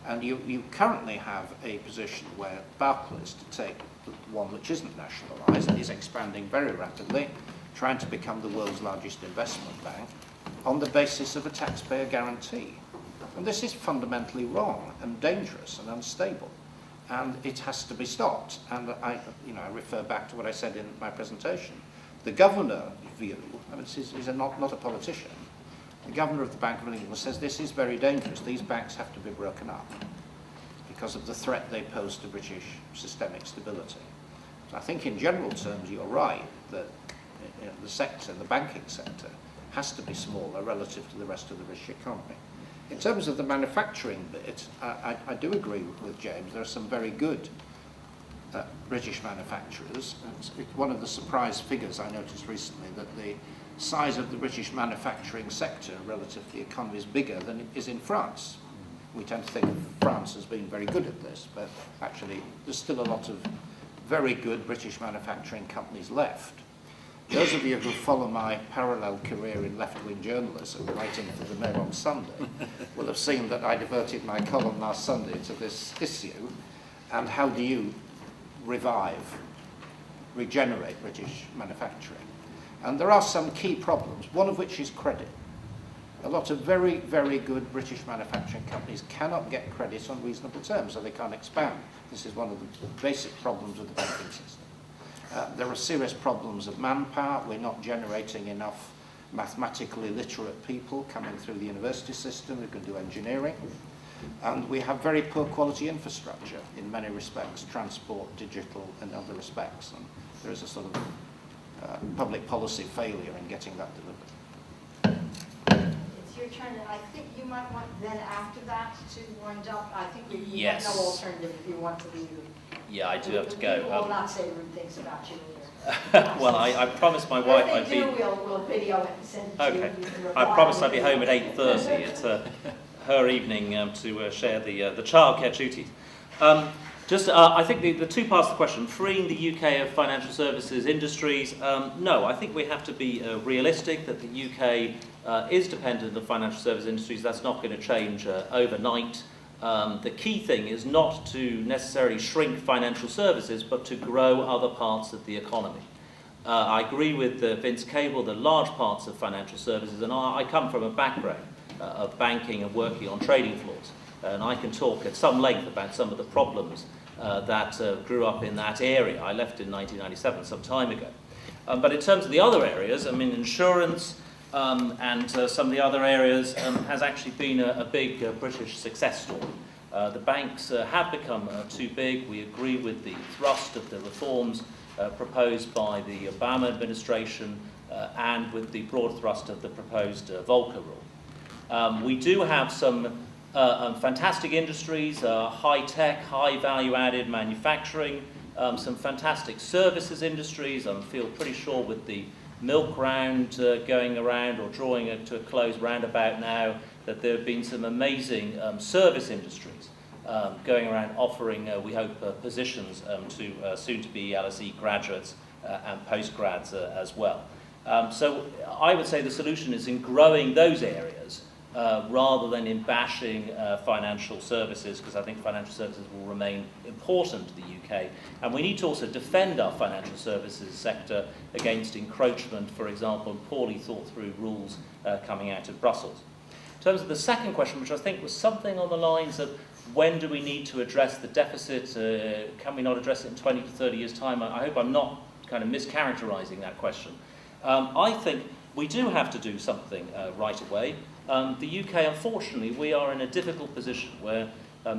And you currently have a position where Barclays, to take the one which isn't nationalised, is expanding very rapidly, trying to become the world's largest investment bank on the basis of a taxpayer guarantee. And this is fundamentally wrong and dangerous and unstable. And it has to be stopped. And I refer back to what I said in my presentation. The governor view, I mean, he's not a politician. The governor of the Bank of England says this is very dangerous. These banks have to be broken up because of the threat they pose to British systemic stability. So I think in general terms you're right that the sector, the banking sector, has to be smaller relative to the rest of the British economy. In terms of the manufacturing bit, I do agree with James. There are some very good British manufacturers. It's one of the surprise figures I noticed recently that the size of the British manufacturing sector relative to the economy is bigger than it is in France. We tend to think of France as being very good at this, but actually there's still a lot of very good British manufacturing companies left. Those of you who follow my parallel career in left-wing journalism, writing for the Mail on Sunday, will have seen that I devoted my column last Sunday to this issue, and how do you regenerate British manufacturing. And there are some key problems, one of which is credit. A lot of very, very good British manufacturing companies cannot get credit on reasonable terms, so they can't expand. This is one of the basic problems with the banking system. There are serious problems of manpower. We're not generating enough mathematically literate people coming through the university system who can do engineering. And we have very poor quality infrastructure in many respects, transport, digital, and other respects. And there is a sort of public policy failure in getting that delivered. It's your turn, and I think you might want then after that to wind up. I think we Yes. have no alternative if you want to leave. Yeah, I do have to go. We will not say rude things about you later. Well, I promised my wife I'd be... We'll video it and send it to Okay. you. I promised I'd be home at 8:30. It's her evening to share the childcare duties. I think the two parts of the question, freeing the UK of financial services industries, no, I think we have to be realistic that the UK is dependent on financial services industries. That's not going to change overnight. The key thing is not to necessarily shrink financial services, but to grow other parts of the economy. I agree with Vince Cable that large parts of financial services, and I come from a background of banking and working on trading floors, and I can talk at some length about some of the problems that grew up in that area. I left in 1997, some time ago. But in terms of the other areas, I mean, insurance, and some of the other areas has actually been a big British success story. The banks have become too big. We agree with the thrust of the reforms proposed by the Obama administration and with the broad thrust of the proposed Volcker rule. We do have some fantastic industries, high-tech, high-value-added manufacturing, some fantastic services industries. I feel pretty sure with the milk round going around or drawing to a close roundabout now, that there have been some amazing service industries going around offering, we hope, positions to soon-to-be LSE graduates and postgrads as well. So I would say the solution is in growing those areas rather than in bashing financial services, because I think financial services will remain important to the UK. And we need to also defend our financial services sector against encroachment, for example, and poorly thought through rules coming out of Brussels. In terms of the second question, which I think was something on the lines of when do we need to address the deficit, can we not address it in 20 to 30 years' time? I hope I'm not kind of mischaracterizing that question. I think we do have to do something right away. The UK, unfortunately, we are in a difficult position where,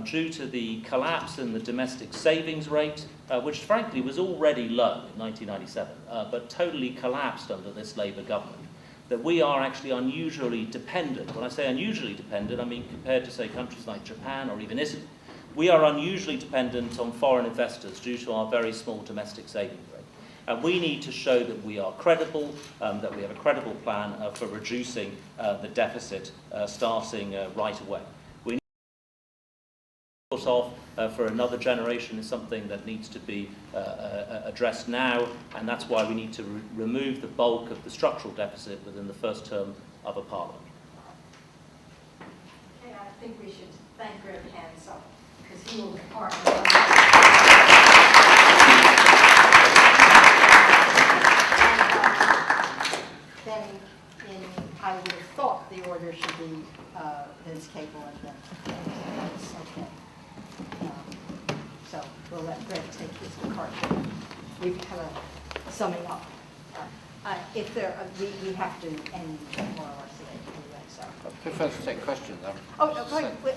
due to the collapse in the domestic savings rate, which frankly was already low in 1997, but totally collapsed under this Labour government, that we are actually unusually dependent. When I say unusually dependent, I mean compared to, say, countries like Japan or even Italy, we are unusually dependent on foreign investors due to our very small domestic savings rate. And we need to show that we are credible, that we have a credible plan for reducing the deficit starting right away. We need to put off for another generation is something that needs to be addressed now, and that's why we need to remove the bulk of the structural deficit within the first term of a parliament. Okay, I think we should thank Greg Hands up, because he will be part of Then I would have thought the order should be Vince Cable and then that's okay. So we'll let Greg take his departure. We have a summing up. If there, we have to end more or less today anyway. So. I prefer to take questions. Right,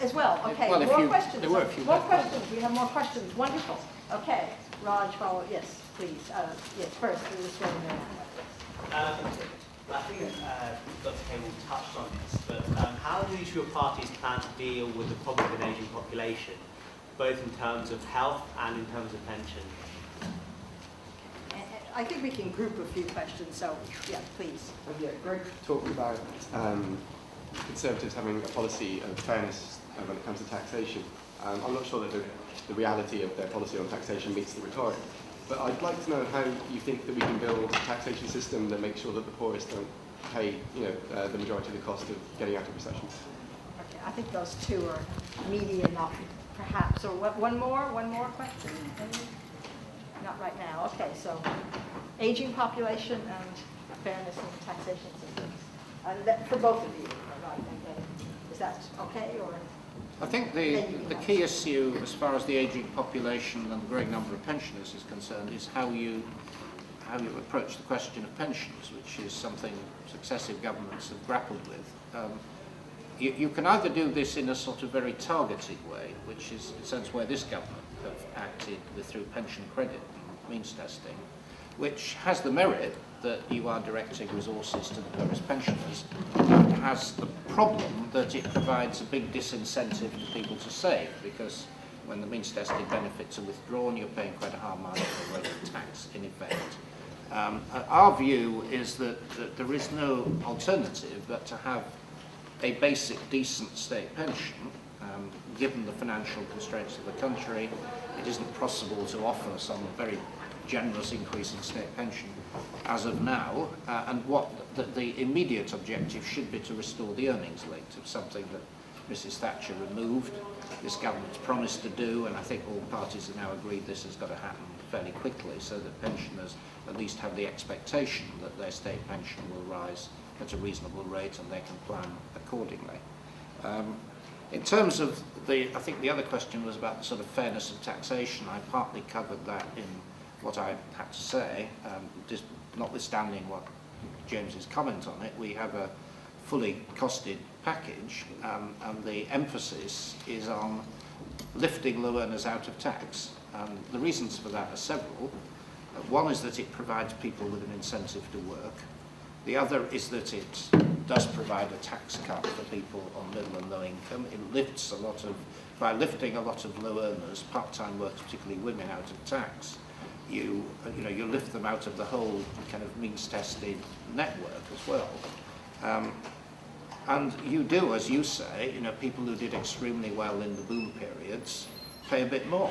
as well. Okay, well, more questions. There were a few more questions. We have more questions. Wonderful. Okay, Raj, follow. Yes, please. Yes, first, this one. I think Dr. Cable touched on this, but how do each of your parties plan to deal with the problem of an ageing population, both in terms of health and in terms of pension? I think we can group a few questions, so yeah, please. Yeah, Greg talked about Conservatives having a policy of fairness when it comes to taxation. I'm not sure that the reality of their policy on taxation meets the rhetoric, but I'd like to know how you think that we can build a taxation system that makes sure that the poorest don't pay, the majority of the cost of getting out of recession. Okay, I think those two are meaty enough, perhaps. Or one more question? Maybe? Not right now. Okay, so aging population and fairness in taxation systems. For both of you, right? Okay. Is that okay, or? I think the key issue as far as the ageing population and the growing number of pensioners is concerned is how you approach the question of pensions, which is something successive governments have grappled with. You can either do this in a sort of very targeted way, which is in a sense where this government have acted through pension credit and means testing, which has the merit that you are directing resources to the poorest pensioners, and has the problem that it provides a big disincentive for people to save, because when the means tested benefits are withdrawn, you're paying quite a high marginal rate of tax in effect. Our view is that there is no alternative but to have a basic decent state pension. Given the financial constraints of the country, it isn't possible to offer some very generous increase in state pension as of now, and what the immediate objective should be to restore the earnings link, something that Mrs. Thatcher removed, this government's promised to do, and I think all parties have now agreed this has got to happen fairly quickly, so that pensioners at least have the expectation that their state pension will rise at a reasonable rate and they can plan accordingly. In terms of I think the other question was about the sort of fairness of taxation. I partly covered that in what I had to say, just notwithstanding what James's comment on it. We have a fully costed package, and the emphasis is on lifting low earners out of tax. And the reasons for that are several. One is that it provides people with an incentive to work. The other is that it does provide a tax cut for people on middle and low income. It lifts by lifting a lot of low earners, part-time workers, particularly women, out of tax. You lift them out of the whole kind of means-tested network as well. And you do, as you say, people who did extremely well in the boom periods pay a bit more.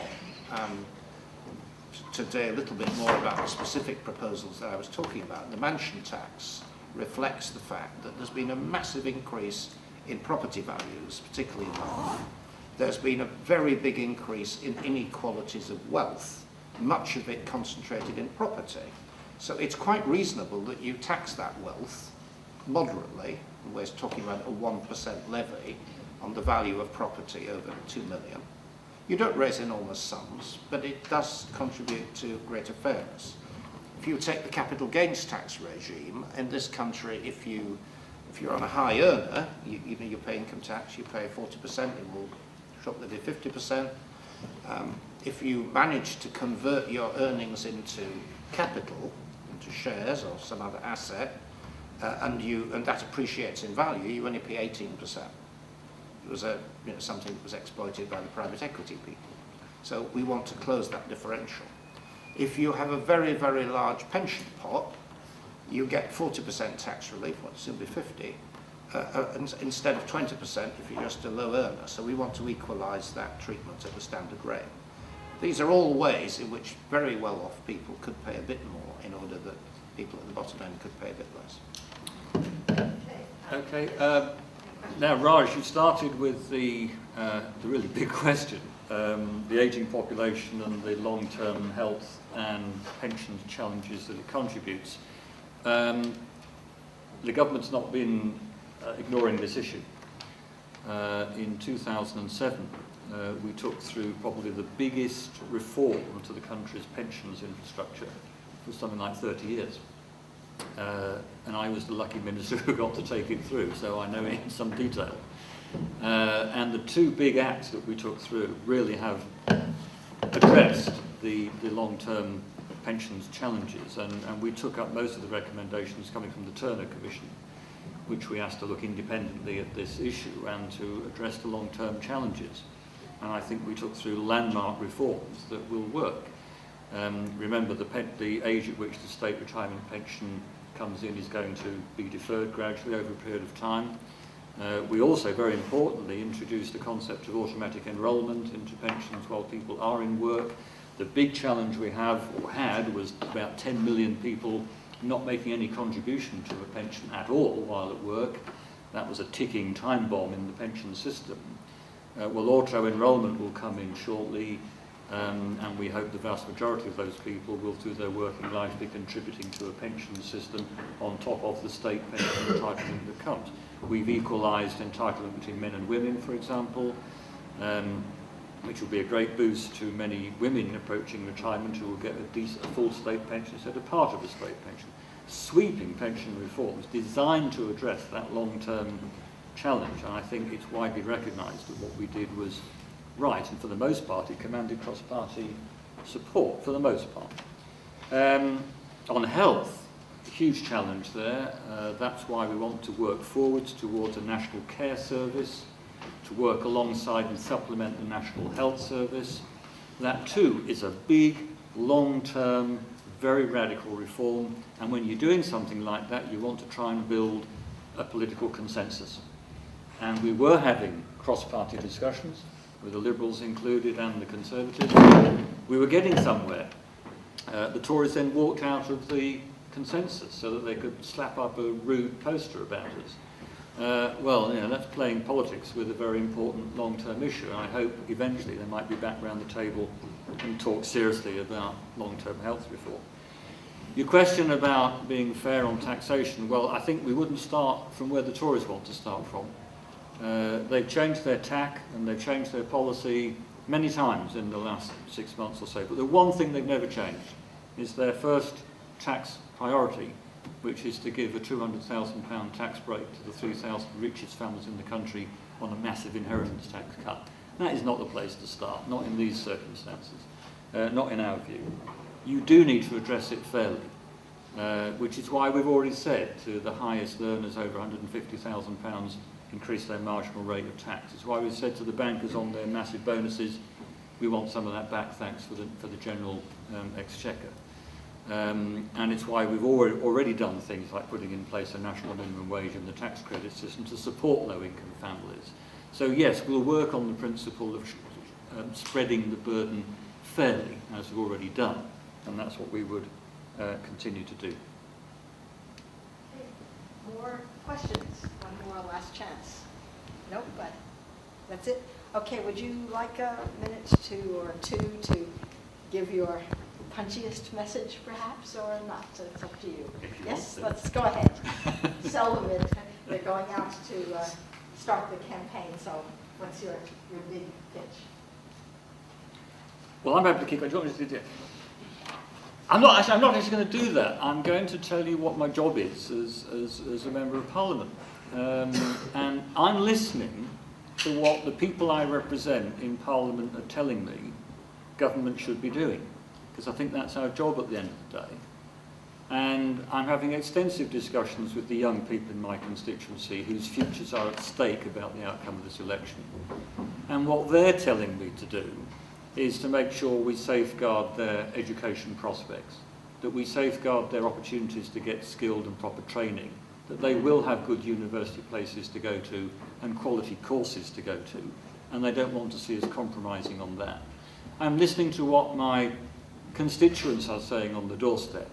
Today, a little bit more about the specific proposals that I was talking about. The mansion tax reflects the fact that there's been a massive increase in property values, particularly in London. There's been a very big increase in inequalities of wealth, much of it concentrated in property. So it's quite reasonable that you tax that wealth moderately. We're talking about a 1% levy on the value of property over 2 million. You don't raise enormous sums, but it does contribute to greater fairness. If you take the capital gains tax regime in this country, if you're on a high earner, you pay income tax, you pay 40%, it will shortly be 50%. If you manage to convert your earnings into capital, into shares or some other asset, and that appreciates in value, you only pay 18%. It was something that was exploited by the private equity people. So we want to close that differential. If you have a very, very large pension pot, you get 40% tax relief, well, it'll be 50, instead of 20% if you're just a low earner. So we want to equalise that treatment at the standard rate. These are all ways in which very well-off people could pay a bit more in order that people at the bottom end could pay a bit less. Okay. Now, Raj, you started with the really big question, the ageing population and the long-term health and pensions challenges that it contributes. The government's not been ignoring this issue. In 2007, we took through probably the biggest reform to the country's pensions infrastructure for something like 30 years. And I was the lucky minister who got to take it through, so I know it in some detail. And the two big acts that we took through really have addressed the long-term pensions challenges, and we took up most of the recommendations coming from the Turner Commission, which we asked to look independently at this issue and to address the long-term challenges. And I think we took through landmark reforms that will work. Remember, the age at which the state retirement pension comes in is going to be deferred gradually over a period of time. We also, very importantly, introduced the concept of automatic enrolment into pensions while people are in work. The big challenge we have, or had, was about 10 million people not making any contribution to a pension at all while at work. That was a ticking time bomb in the pension system. Well, auto-enrolment will come in shortly, and we hope the vast majority of those people will, through their working life, be contributing to a pension system on top of the state pension entitlement that comes. We've equalised entitlement between men and women, for example, which will be a great boost to many women approaching retirement who will get a full state pension instead of part of a state pension. Sweeping pension reforms designed to address that long-term challenge, and I think it's widely recognised that what we did was right, and for the most part it commanded cross-party support, for the most part. On health, a huge challenge there. That's why we want to work forwards towards a national care service, to work alongside and supplement the National Health Service. That too is a big, long-term, very radical reform, and when you're doing something like that, you want to try and build a political consensus. And we were having cross-party discussions, with the Liberals included and the Conservatives. We were getting somewhere. The Tories then walked out of the consensus so that they could slap up a rude poster about us. Well, you know, that's playing politics with a very important long-term issue, and I hope eventually they might be back around the table and talk seriously about long-term health reform. Your question about being fair on taxation, well, I think we wouldn't start from where the Tories want to start from. They've changed their tack and they've changed their policy many times in the last 6 months or so, but the one thing they've never changed is their first tax priority, which is to give a £200,000 tax break to the 3,000 richest families in the country on a massive inheritance tax cut. That is not the place to start, not in these circumstances, not in our view. You do need to address it fairly, which is why we've already said to the highest earners over £150,000 increase their marginal rate of tax. It's why we've said to the bankers on their massive bonuses, we want some of that back thanks for the general exchequer. And it's why we've already done things like putting in place a national minimum wage and the tax credit system to support low-income families. So yes, we'll work on the principle of spreading the burden fairly, as we've already done, and that's what we would continue to do. Okay. More questions? One more last chance. Nope, but that's it. Okay, would you like a minute or two to give your punchiest message, perhaps, or not? It's up to you. Yes, let's go ahead. Sell them it. They're going out to start the campaign, so what's your big pitch? Well, I'm happy to keep. Do you want me to do it? I'm not actually going to do that. I'm going to tell you what my job is as a Member of Parliament. And I'm listening to what the people I represent in Parliament are telling me government should be doing, because I think that's our job at the end of the day. And I'm having extensive discussions with the young people in my constituency whose futures are at stake about the outcome of this election. And what they're telling me to do is to make sure we safeguard their education prospects, that we safeguard their opportunities to get skilled and proper training, that they will have good university places to go to and quality courses to go to, and they don't want to see us compromising on that. I'm listening to what my constituents are saying on the doorstep,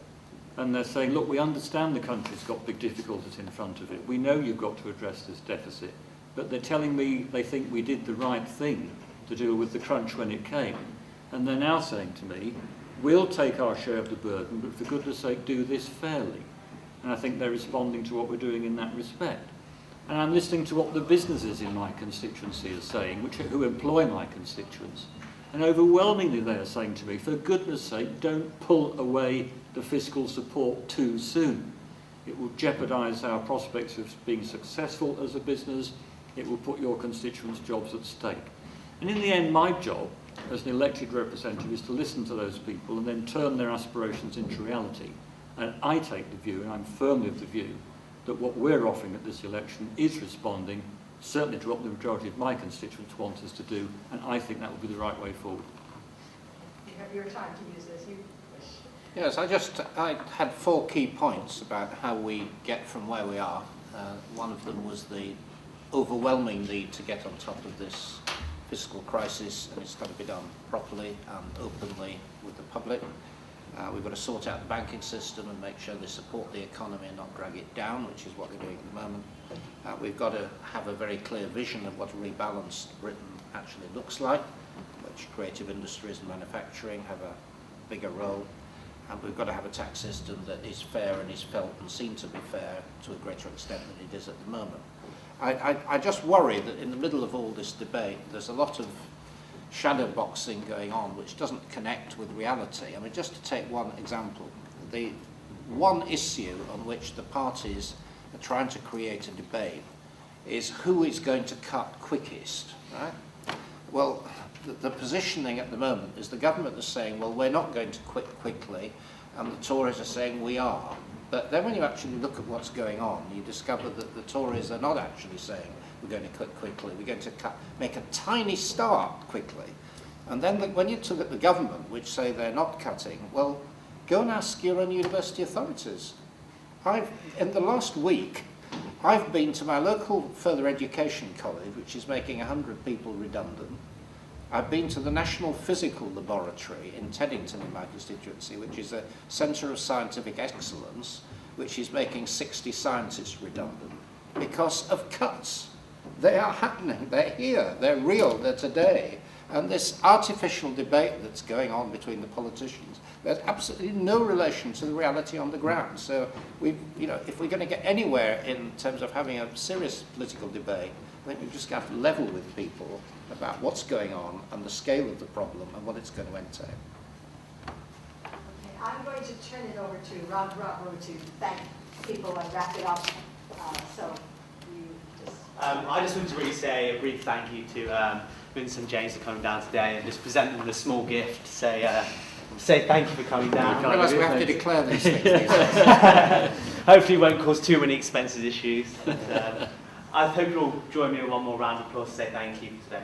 and they're saying, look, we understand the country's got big difficulties in front of it. We know you've got to address this deficit, but they're telling me they think we did the right thing to deal with the crunch when it came. And they're now saying to me, we'll take our share of the burden, but for goodness sake, do this fairly. And I think they're responding to what we're doing in that respect. And I'm listening to what the businesses in my constituency are saying, who employ my constituents. And overwhelmingly they are saying to me, for goodness sake, don't pull away the fiscal support too soon. It will jeopardise our prospects of being successful as a business. It will put your constituents' jobs at stake. And in the end, my job as an elected representative is to listen to those people and then turn their aspirations into reality. And I take the view, and I'm firmly of the view, that what we're offering at this election is responding certainly to what the majority of my constituents want us to do, and I think that will be the right way forward. have your time to use as you wish. Yes, I had 4 key points about how we get from where we are. One of them was the overwhelming need to get on top of this fiscal crisis, and it's got to be done properly and openly with the public. We've got to sort out the banking system and make sure they support the economy and not drag it down, which is what they're doing at the moment. We've got to have a very clear vision of what a rebalanced Britain actually looks like, which creative industries and manufacturing have a bigger role. And we've got to have a tax system that is fair and is felt and seen to be fair to a greater extent than it is at the moment. I just worry that in the middle of all this debate, there's a lot of shadow boxing going on which doesn't connect with reality. I mean, just to take one example, the one issue on which the parties are trying to create a debate is who is going to cut quickest, right? Well, the positioning at the moment is the government is saying, well, we're not going to quit quickly, and the Tories are saying we are. But then when you actually look at what's going on, you discover that the Tories are not actually saying we're going to quit quickly, we're going to make a tiny start quickly. And then when you look at the government, which say they're not cutting, well, go and ask your own university authorities. In the last week, I've been to my local further education college, which is making 100 people redundant. I've been to the National Physical Laboratory in Teddington in my constituency, which is a centre of scientific excellence, which is making 60 scientists redundant because of cuts. They are happening, they're here, they're real, they're today. And this artificial debate that's going on between the politicians, there's absolutely no relation to the reality on the ground. So if we're going to get anywhere in terms of having a serious political debate, I think we've just got to level with people about what's going on and the scale of the problem and what it's going to entail. Okay, I'm going to turn it over to Rob to thank people and wrap it up. So you just... I just want to really say a brief thank you to Vincent and James for coming down today and just present them with a small gift. Say thank you for coming down. I realise we have to declare these things. Hopefully it won't cause too many expenses issues. But, I hope you'll join me in one more round of applause to say thank you for today.